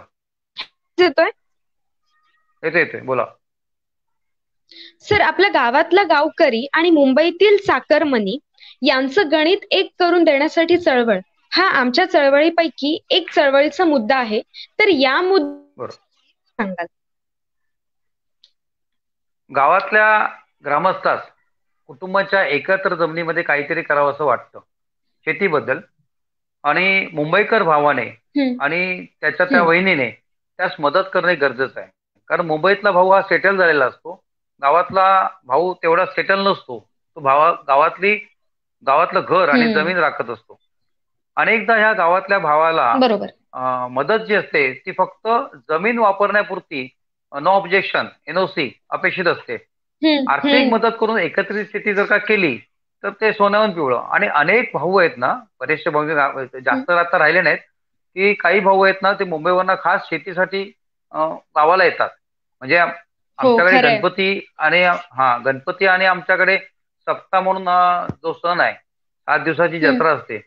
येतोय? येते, बोला. सर, आपल्या गावातला गावकरी आणि मुंबईतील चाकरमनी यांचं गणित एक करून देण्यासाठी चळवळ हा आमच्या चळवळीपैकी एक चळवळीचा मुद्दा आहे. तर या मुद्द्यावर सांगाल? गावातल्या ग्रामस्थास कुटुंबाच्या एकत्र जमिनीमध्ये काहीतरी करावं असं वाटतं शेतीबद्दल. आणि मुंबईकर भावाने हम्म. आणि त्याच्या त्या हम्म. वहिनीने त्यास मदत करणे गरजेचं आहे. कारण मुंबईतला भाऊ हा सेटल झालेला असतो, गावातला भाऊ तेवढा सेटल नसतो. तो गावातलं घर आणि हम्म. जमीन राखत असतो. अनेकदा ह्या गावातल्या भावाला बरोबर. मदत जी असते ती फक्त जमीन वापरण्यापुरती, नो ऑब्जेक्शन, एनओसी अपेक्षित असते. हम्म. आर्थिक हम्म. मदत करून एकत्रित शेती जर का केली तर ते सोन्याहून पिवळं. आणि अनेक भाऊ आहेत ना, बरेचसे भाऊ हम्म. जास्त आता राहिले नाहीत, की काही भाऊ आहेत ना ते मुंबईवरनं खास शेतीसाठी गावाला येतात. म्हणजे हो, आमच्याकडे खरंय. गणपती आणि आमच्याकडे सप्ताह म्हणून जो सण आहे, 7 दिवसाची हम्म. जत्रा असते.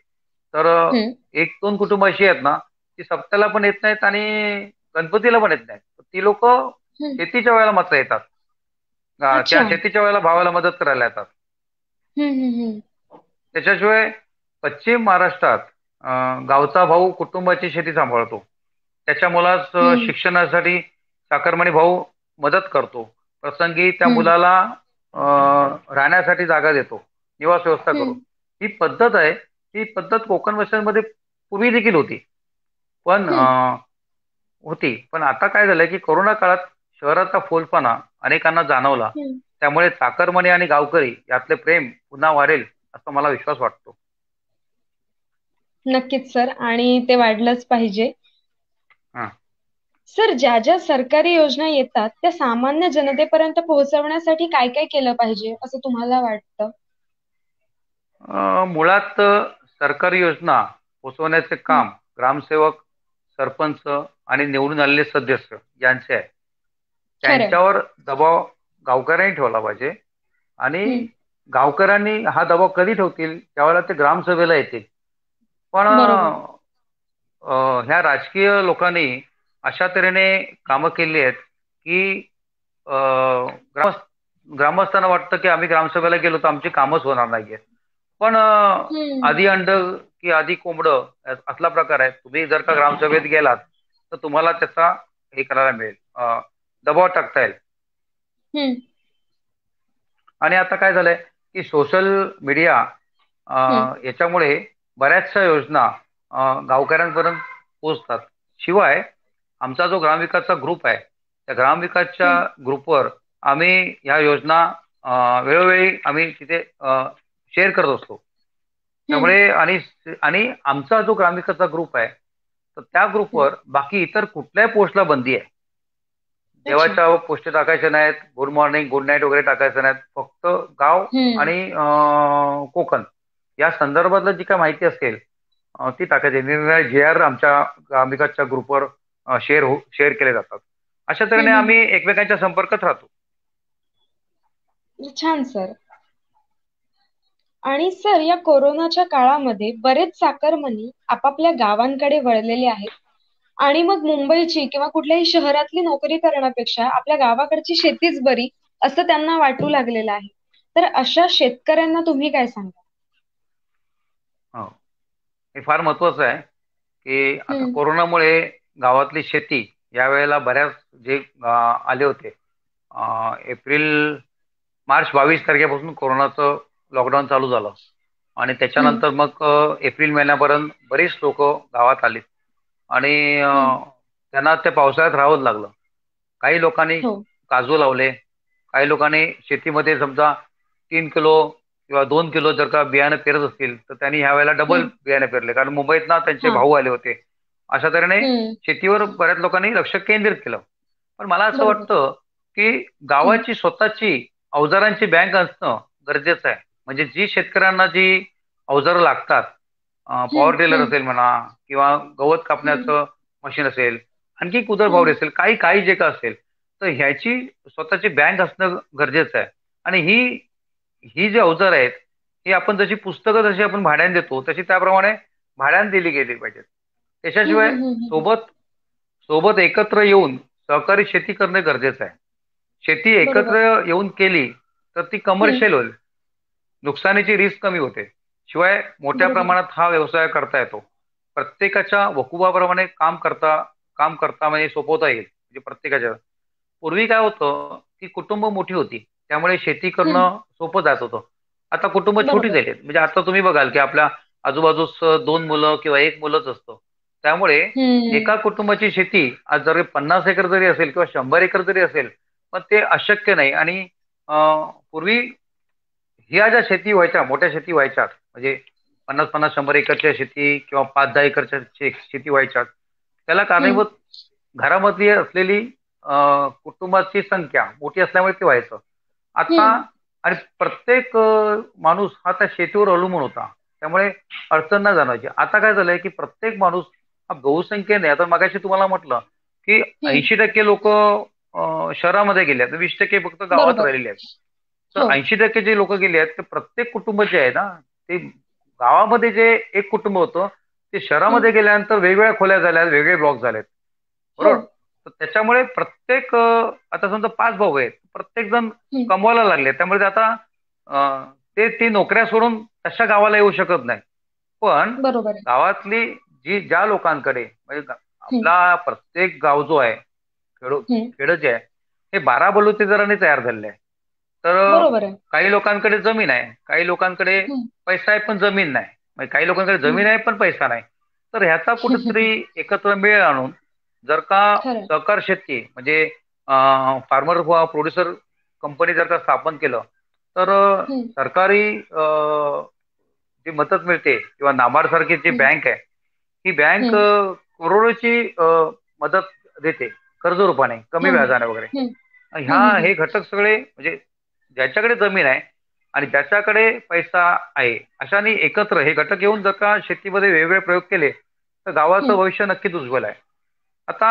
तर हम्म. 1-2 कुटुंब अशी आहेत ना, ती सप्त्याला पण येत नाहीत आणि गणपतीला पण येत नाहीत. ती लोक हम्म. शेतीच्या वेळेला मात्र येतात. त्या अच्छा. शेतीच्या वेळेला भावाला मदत करायला येतात. हम्म. हम्म. हम्म. त्याच्याशिवाय पश्चिम महाराष्ट्रात गावचा भाऊ कुटुंबाची शेती सांभाळतो. त्याच्या मुलास हम्म. शिक्षणासाठी चाकरमानी भाऊ मदत करतो. प्रसंगी त्या हम्म. मुलाला राहण्यासाठी जागा देतो, निवास व्यवस्था करून. हम्म. ही पद्धत आहे, ही पद्धत कोकण वस्त्यांमध्ये पूर्वी देखील होती. पण हम्म. पण आता काय झालंय की कोरोना काळात शहराचा फोलपणा अनेकांना जाणवला. हम्म. त्यामुळे चाकरमानी आणि गावकरी यातले प्रेम पुन्हा वाढेल असा मला विश्वास वाटतो. नक्कीच सर, आणि ते वाढलंच पाहिजे. हा. सर, ज्या ज्या सरकारी योजना येतात त्या सामान्य जनतेपर्यंत पोहोचवण्यासाठी काय काय केलं पाहिजे असं तुम्हाला वाटतं? मुळात सरकारी योजना पोचवण्याचे हम्म. काम ग्रामसेवक, सरपंच आणि निवडून आलेले सदस्य यांचे आहे. खरंय. त्यांच्यावर दबाव गावकऱ्यांनी ठेवला पाहिजे. आणि हम्म. गावकऱ्यांनी हा दबाव कधी ठेवतील, त्यावेळेला ते ग्रामसभेला येतील. पण बरोबर. ह्या राजकीय लोकांनी अशा तऱ्हेने कामं केली आहेत की ग्रामस्थांना वाटतं की आम्ही ग्रामसभेला गेलो तर आमची कामच होणार नाहीये. पण हम्म. आधी अंड की आधी कोंबडं असला प्रकार आहे. तुम्ही जर का ग्रामसभेत गेलात तर तुम्हाला त्याचा हे करायला मिळेल, दबाव टाकता येईल. हम्म. आणि आता काय झालंय की सोशल मीडिया हम्म. याच्यामुळे बऱ्याचशा योजना गावकऱ्यांपर्यंत पोहोचतात. शिवाय आमचा जो ग्रामविकासचा ग्रुप आहे, त्या ग्रामविकासच्या हम्म. ग्रुपवर आम्ही ह्या योजना वेळोवेळी आम्ही तिथे शेअर करत असतो. हम्म. त्यामुळे आणि आणि आमचा जो ग्रामविकासचा ग्रुप आहे तर त्या हम्म. ग्रुपवर बाकी इतर कुठल्याही पोस्टला बंदी आहे. अच्छा. देवाच्या पोस्टी टाकायच्या नाहीत, गुड मॉर्निंग गुड नाईट वगैरे टाकायचं नाहीत. फक्त गाव हम्म. आणि कोकण या संदर्भातलं जी काय माहिती असेल ती टाकायची. निर्णय JR आमच्या ग्रामविकासच्या ग्रुपवर शेअर केले जातात. अशा तऱ्हेने हम्म. आम्ही एकमेकांच्या संपर्कात राहतो. छान सर. आणि सर, या कोरोनाच्या काळामध्ये बरेच चाकरमानी आपापल्या गावांकडे वळलेले आहेत आणि मग मुंबईची किंवा कुठल्याही शहरातली नोकरी करण्यापेक्षा आपल्या गावाकडची शेतीच बरी असं त्यांना वाटू लागलेलं आहे. तर अशा शेतकऱ्यांना तुम्ही काय सांगा? हो, हे फार महत्वाचं आहे की आता हम्म. कोरोनामुळे गावातली शेती यावेळेला बऱ्याच जे आले होते, एप्रिल मार्च 22 तारखेपासून कोरोनाचं लॉकडाऊन चालू झालं. आणि हम्म. त्याच्यानंतर मग एप्रिल महिन्यापर्यंत बरीच लोक गावात आली आणि हम्म. त्यांना त्या पावसाळ्यात राहावंच लागलं. काही लोकांनी हो. काजू लावले, काही लोकांनी शेतीमध्ये समजा 3 किलो किंवा 2 किलो जर का बियाणं पेरत असतील तर त्यांनी ह्या वेळेला डबल हम्म. बियाणे पेरले, कारण मुंबईत ना त्यांचे हा. भाऊ आले होते. अशा तऱ्हेने हम्म. शेतीवर बऱ्याच लोकांनी लक्ष केंद्रित केलं. पण मला असं बरोबर. वाटतं की हम्म. गावाची स्वतःची अवजारांची बँक असणं गरजेचं आहे. म्हणजे जी शेतकऱ्यांना जी अवजारं लागतात, हम्म. पॉवर टिलर हम्म. असेल म्हणा किंवा गवत हम्म. कापण्याचं मशीन असेल, आणखी कुदळ हम्म. फावडी असेल, काही काही जे का असेल, तर ह्याची स्वतःची बँक असणं गरजेचं आहे. आणि ही ही जी अवजार आहेत ही आपण जशी पुस्तकं जशी आपण भाड्याने देतो तशी त्याप्रमाणे भाड्याने दिली गेली पाहिजेत. हम्म. त्याच्याशिवाय हम्म. हम्म. सोबत सोबत एकत्र येऊन सहकारी शेती करणे गरजेचं आहे. शेती बरोबर. एकत्र येऊन केली तर ती हम्म. कमर्शियल होईल, नुकसानीची रिस्क कमी होते. शिवाय मोठ्या बरोबर. प्रमाणात हा व्यवसाय करता येतो. प्रत्येकाच्या वकुबाप्रमाणे काम करता म्हणजे सोपवता येईल, म्हणजे प्रत्येकाच्या. पूर्वी काय होतं की कुटुंब मोठी होती, त्यामुळे शेती हम्म. करणं सोपं जात होतं. आता कुटुंब छोटी बरोबर. झाली आहेत. म्हणजे आता तुम्ही बघाल की आपल्या आजूबाजूस 2 मुलं किंवा 1 मुलंच असतो. त्यामुळे हम्म. एका कुटुंबाची शेती आज जरी 50 एकर जरी असेल किंवा 100 एकर जरी असेल, पण ते अशक्य नाही. आणि पूर्वी ह्या ज्या शेती व्हायच्या, मोठ्या शेती व्हायच्या, म्हणजे 50-50, 100 एकरच्या शेती किंवा 5-10 एकरच्या शेती व्हायच्या, त्याला हम्म. कारणीभूत घरामधली असलेली कुटुंबाची संख्या मोठी असल्यामुळे ते व्हायचं. आता हम्म. आणि प्रत्येक माणूस हा त्या शेतीवर अवलंबून होता. त्यामुळे अडचण नाही जाणवायची. आता काय झालंय की प्रत्येक माणूस हा बहुसंख्येने, आता मगाशी तुम्हाला म्हटलं की हम्म. 80% लोक शहरामध्ये गेले आहेत, 20% फक्त गावात बरोबर. राहिलेले आहेत. तर हो. 80% जे लोक गेले आहेत, ते प्रत्येक कुटुंब जे आहे ना, ते गावामध्ये जे एक कुटुंब होतं, ते हम्म. शहरामध्ये गेल्यानंतर वेगवेगळ्या खोल्या झाल्या, वेगळे ब्लॉक झालेत. हो. बरोबर. तर त्याच्यामुळे प्रत्येक आता समजा 5 भाऊ आहेत, प्रत्येक जण हम्म. कमवायला लागले. त्यामुळे ते आता ते ती नोकऱ्या सोडून तशा गावाला येऊ शकत नाही. पण बरोबर आहे. गावातली ज्या लोकांकडे म्हणजे हम्म. आपला प्रत्येक गाव जो आहे, हम्म. खेडं जे आहे, हे 12 बलुतेदारांनी तयार झालेलं आहे. तर बरोबर आहे. काही लोकांकडे जमीन आहे, काही लोकांकडे हम्म. पैसा आहे पण जमीन नाही, म्हणजे काही लोकांकडे जमीन हम्म. आहे पण पैसा नाही. तर ह्याचा कुठेतरी एकत्र मेळ आणून जर का खरंय. सहकार शेती म्हणजे फार्मर प्रोड्युसर कंपनी जर का स्थापन केलं, तर हम्म. सरकारी जी मदत मिळते किंवा नाबार्ड सारखी जी हम्म. बँक आहे, ही बँक हम्म. करोडोची मदत देते कर्ज रूपाने, कमी हा हा. व्याजाने वगैरे. हम्म. हे घटक सगळे म्हणजे ज्याच्याकडे जमीन आहे आणि ज्याच्याकडे पैसा आहे, अशाने एकत्र हे घटक येऊन जर का शेतीमध्ये वेगवेगळे प्रयोग केले, तर गावाचं हम्म. भविष्य नक्कीच उज्ज्वल आहे. आता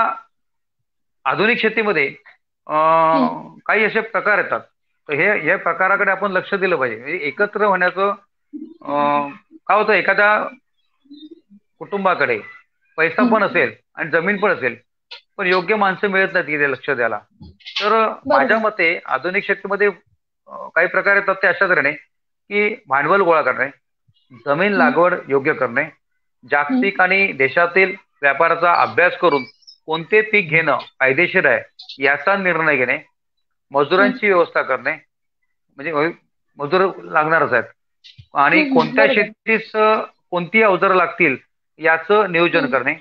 आधुनिक शेतीमध्ये हम्म. काही असे प्रकार येतात. तर हे या प्रकाराकडे आपण लक्ष दिलं पाहिजे. म्हणजे एकत्र होण्याचं काय होतं, एखाद्या कुटुंबाकडे पैसा पण हम्म. असेल आणि जमीन पण असेल, पण योग्य माणसं मिळत नाहीत तिथे लक्ष द्यायला. तर माझ्या बरोबर. मते आधुनिक शेतीमध्ये काही प्रकार येतात ते अशा तऱ्हेने की भांडवल गोळा करणे, जमीन हम्म. लागवड योग्य करणे, हम्म. जागतिक आणि देशातील व्यापाराचा अभ्यास करून कोणते पीक घेणं फायदेशीर आहे याचा निर्णय घेणे, हम्म. मजुरांची व्यवस्था करणे, म्हणजे मजूर लागणारच आहेत, आणि कोणत्या बरोबर. शेतीस कोणती अवजारं लागतील याचं नियोजन हम्म. करणे,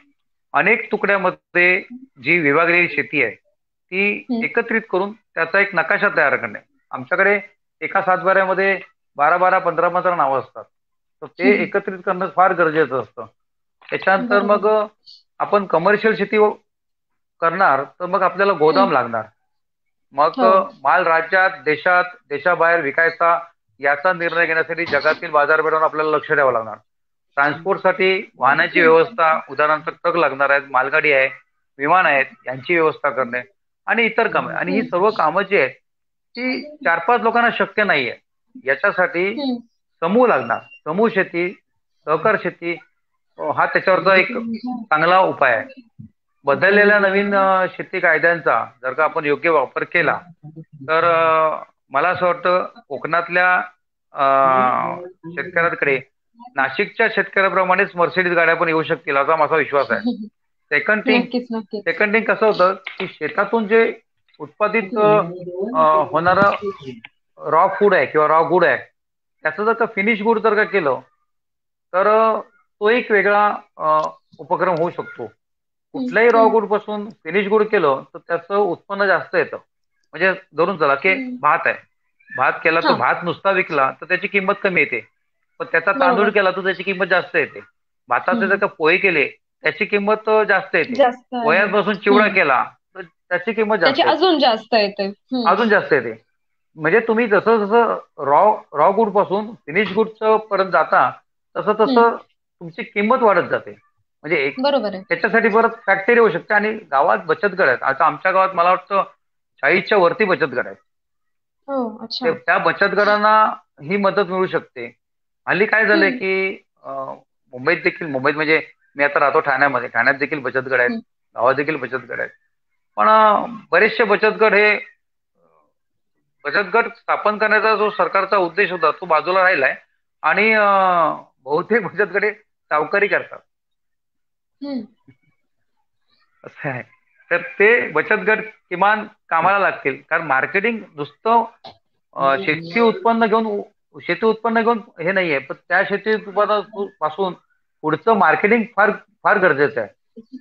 अनेक तुकड्यामध्ये जी विभागलेली शेती आहे ती हम्म. एकत्रित करून त्याचा एक नकाशा तयार करणे. आमच्याकडे एका सातबाऱ्यामध्ये 12-12, 15-15 नावं असतात. तर ते हम्म. एकत्रित करणं फार गरजेचं असतं. त्याच्यानंतर बरोबर मग आहे. आपण कमर्शियल शेती करणार, तर मग आपल्याला गोदाम हम्म. लागणार. मग हो. माल राज्यात, देशात, देशाबाहेर विकायचा याचा निर्णय घेण्यासाठी जगातील बाजारपेठांवर आपल्याला लक्ष द्यावं लागणार. ट्रान्सपोर्टसाठी वाहनाची हम्म. व्यवस्था, उदाहरणार्थ ट्रक लागणार आहेत, मालगाडी आहे, विमान आहेत, यांची व्यवस्था करणे आणि इतर कामे. आणि ही हम्म. सर्व कामं जी आहेत ती 4-5 लोकांना शक्य नाहीये. याच्यासाठी हम्म. समूह लागणार. समूह शेती, सहकार शेती हा त्याच्यावरचा एक चांगला उपाय आहे. बदललेल्या नवीन शेती कायद्यांचा जर का आपण योग्य वापर केला, तर मला असं वाटतं कोकणातल्या शेतकऱ्यांकडे नाशिकच्या शेतकऱ्याप्रमाणेच मर्सिडीज गाड्या पण येऊ शकतील असा माझा विश्वास आहे. सेकंड थिंग नक्कीच नक्कीच. सेकंड थिंग कसं होतं की शेतातून जे उत्पादित होणारं रॉ फूड आहे किंवा रॉ गुड आहे, त्याचं जर का फिनिश गुड जर का केलं, तर तो एक वेगळा उपक्रम होऊ शकतो. हम्म. कुठल्याही रॉ हम्म. गुड पासून फिनिश गुड केलं तर त्याचं उत्पन्न जास्त येतं. म्हणजे धरून चला की हम्म. भात आहे, भात केला तर हा. भात नुसता विकला तर त्याची किंमत कमी येते, पण त्याचा तांदूळ बरोबर. केला तर त्याची किंमत जास्त येते. भाताचे जर हम्म. का पोहे केले त्याची किंमत जास्त येते. जास्त आहे. पोह्यापासून चिवडा हम्म. केला तर त्याची किंमत त्याची जास्त येते, अजून जास्त येते. हम्म. अजून जास्त येते. म्हणजे तुम्ही जसं जसं रॉ रॉ गुड पासून फिनिश गुडचं पर्यंत जाता, तसं हम्म. तसं तुमची किंमत वाढत जाते. म्हणजे बरोबर आहे. त्याच्यासाठी परत फॅक्टरी होऊ शकते. आणि गावात बचत गट आहेत. आता आमच्या गावात मला वाटतं 40च्या वरती बचत गट आहेत. हो. अच्छा. त्या बचत गटांना ही मदत मिळू शकते. हल्ली काय झालंय हम्म. की मुंबईत म्हणजे मी आता राहतो ठाण्यामध्ये, ठाण्यात देखील बचत गट आहेत, हम्म. गावात देखील बचत गट आहेत. पण बरेचसे बचत गट हे बचत गट स्थापन करण्याचा जो सरकारचा उद्देश होता तो बाजूला राहिलाय. आणि बहुतेक बचत गट हे सावकारी करतात हम्म. असं आहे. तर ते बचत गट किमान कामाला लागतील, कारण मार्केटिंग नुसतं शेती उत्पन्न घेऊन शेती उत्पन्न घेऊन हे नाहीये, पण त्या शेती उत्पादनापासून पुढचं मार्केटिंग फार फार गरजेचं आहे.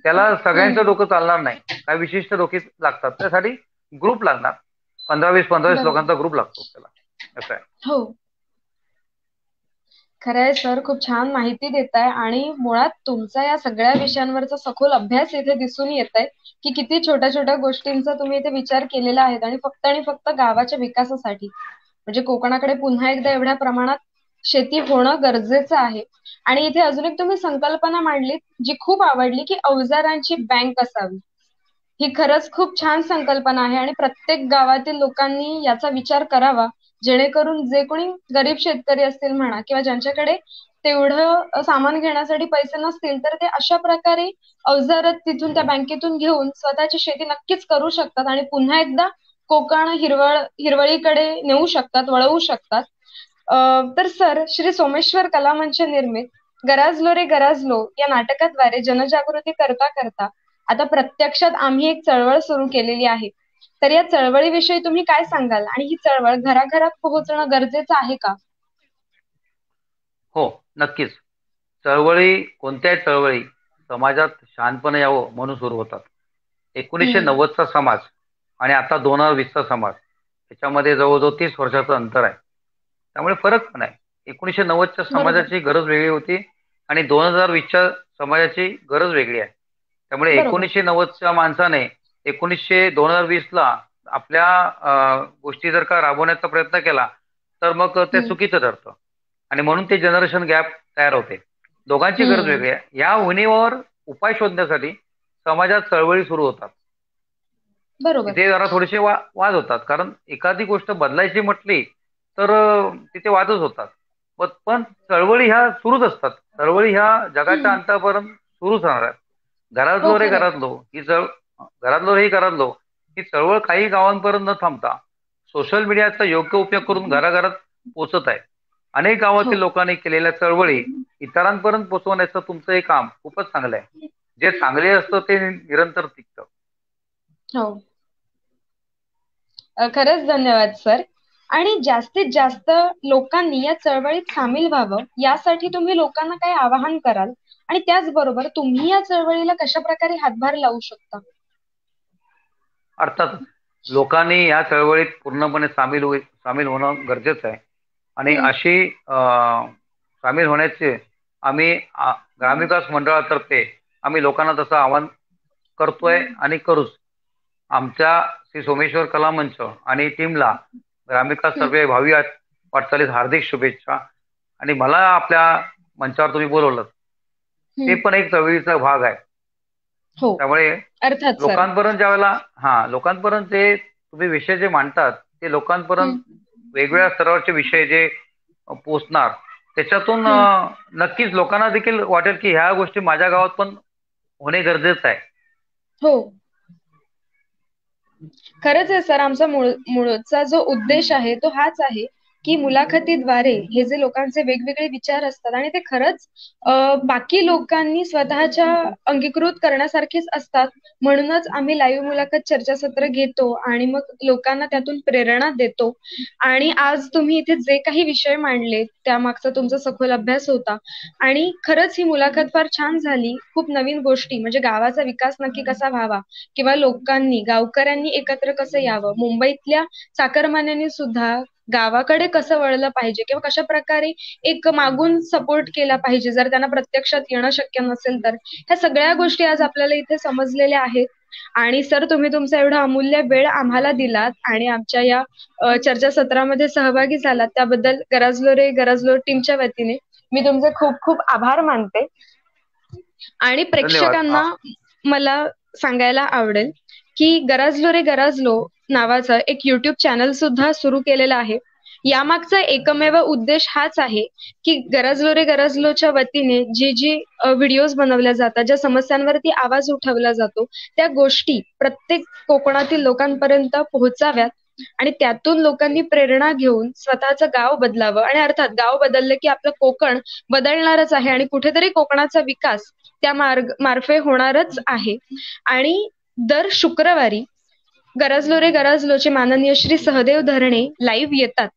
त्याला सगळ्यांचं डोकं चालणार नाही, काही विशिष्ट डोके लागतात. त्यासाठी ग्रुप लागणार, 15-20 लोकांचा ग्रुप लागतो त्याला, असं आहे. हो, खरंय सर, खूप छान माहिती देताय आणि मुळात तुमचा या सगळ्या विषयांवरचा सखोल अभ्यास इथे दिसून येत आहे की किती छोट्या छोट्या गोष्टींचा तुम्ही इथे विचार केलेला आहे आणि फक्त गावाच्या विकासासाठी. म्हणजे कोकणाकडे पुन्हा एकदा एवढ्या प्रमाणात शेती होणं गरजेचं आहे. आणि इथे अजून एक तुम्ही संकल्पना मांडलीत जी खूप आवडली की अवजारांची बँक असावी. ही खरंच खूप छान संकल्पना आहे आणि प्रत्येक गावातील लोकांनी याचा विचार करावा, जेणेकरून जे कोणी गरीब शेतकरी असतील म्हणा किंवा ज्यांच्याकडे तेवढं सामान घेण्यासाठी पैसे नसतील तर ते अशा प्रकारे अवजार तिथून त्या बँकेतून घेऊन स्वतःची शेती नक्कीच करू शकतात आणि पुन्हा एकदा कोकण हिरवळीकडे नेऊ शकतात, वळवू शकतात. तर सर, श्री सोमेश्वर कला मंच निर्मित गराजलो रे गराजलो या नाटकाद्वारे जनजागृती करता करता आता प्रत्यक्षात आम्ही एक चळवळ सुरू केलेली आहे. तर या चळवळीविषयी तुम्ही काय सांगाल आणि ही चळवळ घराघरात पोहोचणं गरजेचं आहे का? हो, नक्कीच. कोणत्याही चळवळी समाजात शांतपणे यावं म्हणून सुरू होतात. 1990चा समाज आणि आता 2020चा समाज याच्यामध्ये जवळजवळ 30 वर्षाचं अंतर आहे. त्यामुळे फरक पण आहे. 1990च्या समाजाची गरज वेगळी होती आणि 2020च्या समाजाची गरज वेगळी आहे. त्यामुळे 1990च्या माणसाने 2020ला आपल्या गोष्टी जर का राबवण्याचा प्रयत्न केला तर मग ते चुकीचं ठरतं आणि म्हणून ते जनरेशन गॅप तयार होते. दोघांची गरज वेगळी आहे. या उणीवावर उपाय शोधण्यासाठी समाजात चळवळी सुरू होतात. तिथे जरा थोडेसे वाद होतात, कारण एखादी गोष्ट बदलायची म्हटली तर तिथे वादच होतात. पण चळवळी ह्या सुरूच असतात. चळवळी ह्या जगाच्या अंतापर्यंत सुरूच राहणार आहेत. घरातलो रे घरातलो ही चळवळ काही गावांपर्यंत न थांबता सोशल मीडियाचा योग्य उपयोग करून घराघरात पोहोचत आहे. अनेक गावातील लोकांनी केलेल्या चळवळी इतरांपर्यंत पोहोचवण्याचं तुमचं हे काम खूपच चांगलं आहे. जे चांगले असतं ते निरंतर टिकतं. हो, खरंच धन्यवाद सर. आणि जास्तीत जास्त लोकांनी या चळवळीत सामील व्हावं यासाठी तुम्ही लोकांना काय आवाहन कराल आणि त्याचबरोबर तुम्ही या चळवळीला कशा प्रकारे हातभार लावू शकता? अर्थात लोकांनी या चळवळीत पूर्णपणे सामील होणं गरजेचं आहे आणि अशी सामील होण्याचे आम्ही ग्रामविकास मंडळातर्फे आम्ही लोकांना तसं आवाहन करतोय आणि करूच. आमच्या श्री सोमेश्वर कला मंच आणि टीमला ग्रामविकास तर्फे भावी वाटचालीस हार्दिक शुभेच्छा. आणि मला आपल्या मंचावर तुम्ही बोलवलं ते पण एक चळवळीचा भाग आहे. त्यामुळे लोकांपर्यंत लोकांपर्यंत जे तुम्ही विषय जे मांडतात ते लोकांपर्यंत वेगवेगळ्या स्तरावरचे विषय जे पोचणार त्याच्यातून नक्कीच लोकांना देखील वाटेल की ह्या गोष्टी माझ्या गावात पण होणे गरजेचं आहे. हो, खरंच आहे सर. आमचा मूळचा जो उद्देश आहे तो हाच आहे की मुलाखतीद्वारे हे जे लोकांचे वेगवेगळे विचार असतात आणि ते खरंच बाकी लोकांनी स्वतःच्या अंगीकृत करण्यासारखेच असतात, म्हणूनच आम्ही लाईव्ह मुलाखत चर्चासत्र घेतो आणि मग लोकांना त्यातून प्रेरणा देतो. आणि आज तुम्ही इथे जे काही विषय मांडले त्यामागचा तुमचा सखोल अभ्यास होता आणि खरंच ही मुलाखत फार छान झाली. खूप नवीन गोष्टी, म्हणजे गावाचा विकास नक्की कसा व्हावा किंवा गावकऱ्यांनी एकत्र कसं यावं, मुंबईतल्या चाकरमान्यांनी सुद्धा गावाकडे कसं वळलं पाहिजे किंवा कशा प्रकारे एक मागून सपोर्ट केला पाहिजे जर त्यांना प्रत्यक्षात येणं शक्य नसेल तर, ह्या सगळ्या गोष्टी आज आपल्याला इथे समजलेल्या आहेत. आणि सर, तुम्ही तुमचा एवढा अमूल्य वेळ आम्हाला दिलात आणि आमच्या या चर्चासत्रामध्ये सहभागी झालात त्याबद्दल गराजलो रे गराजलो टीमच्या वतीने मी तुमचे खूप खूप आभार मानते. आणि प्रेक्षकांना मला सांगायला आवडेल की गराजलो रे गराजलो नावाचं एक युट्यूब चॅनल सुद्धा सुरू केलेलं आहे. यामागचा एकमेव उद्देश हाच आहे की गराजलो रे गराजलोच्या वतीने जी व्हिडिओज बनवल्या जातात, ज्या समस्यांवरती आवाज उठवला जातो, त्या गोष्टी प्रत्येक कोकणातील लोकांपर्यंत पोहोचाव्यात आणि त्यातून लोकांनी प्रेरणा घेऊन स्वतःचं गाव बदलावं. आणि अर्थात गाव बदललं की आपलं कोकण बदलणारच आहे आणि कुठेतरी कोकणाचा विकास त्या मार्फे होणारच आहे. आणि दर शुक्रवारी गरजलो रे गरजलोचे माननीय श्री सहदेव धरणे लाईव्ह येतात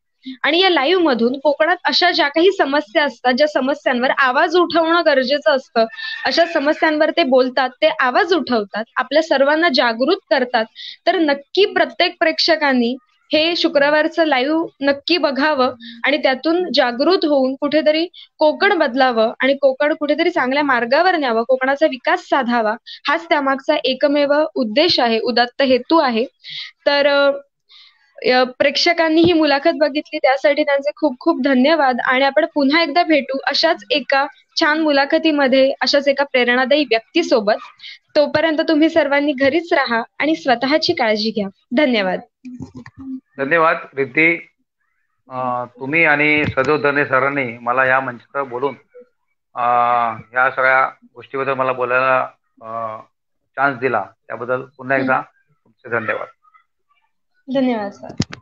आणि या लाईव्ह मधून कोकणात अशा ज्या काही समस्या असतात, ज्या समस्यांवर आवाज उठवणं गरजेचं असतं, अशा समस्यांवर ते बोलतात, ते आवाज उठवतात, आपल्या सर्वांना जागृत करतात. तर नक्की प्रत्येक प्रेक्षकांनी हे शुक्रवारचं लाईव्ह नक्की बघावं आणि त्यातून जागृत होऊन कुठेतरी कोकण बदलावं आणि कोकण कुठेतरी चांगल्या मार्गावर न्यावं, कोकणाचा विकास साधावा, हाच त्यामागचा एकमेव उद्देश आहे, उदात्त हेतू आहे. तर प्रेक्षकांनी ही मुलाखत बघितली त्यासाठी त्यांचे खूप खूप धन्यवाद आणि आपण पुन्हा एकदा भेटू अशाच एका छान मुलाखतीमध्ये, अशाच एका प्रेरणादायी व्यक्तीसोबत. तोपर्यंत तुम्ही सर्वांनी घरीच राहा आणि स्वतःची काळजी घ्या. धन्यवाद. धन्यवाद रिद्धी. तुम्ही आणि सदैव धने सरांनी मला या मंचावर बोलून या सगळ्या गोष्टीबद्दल मला बोलायला चान्स दिला, त्याबद्दल पुन्हा एकदा तुमचे धन्यवाद. धन्यवाद सर.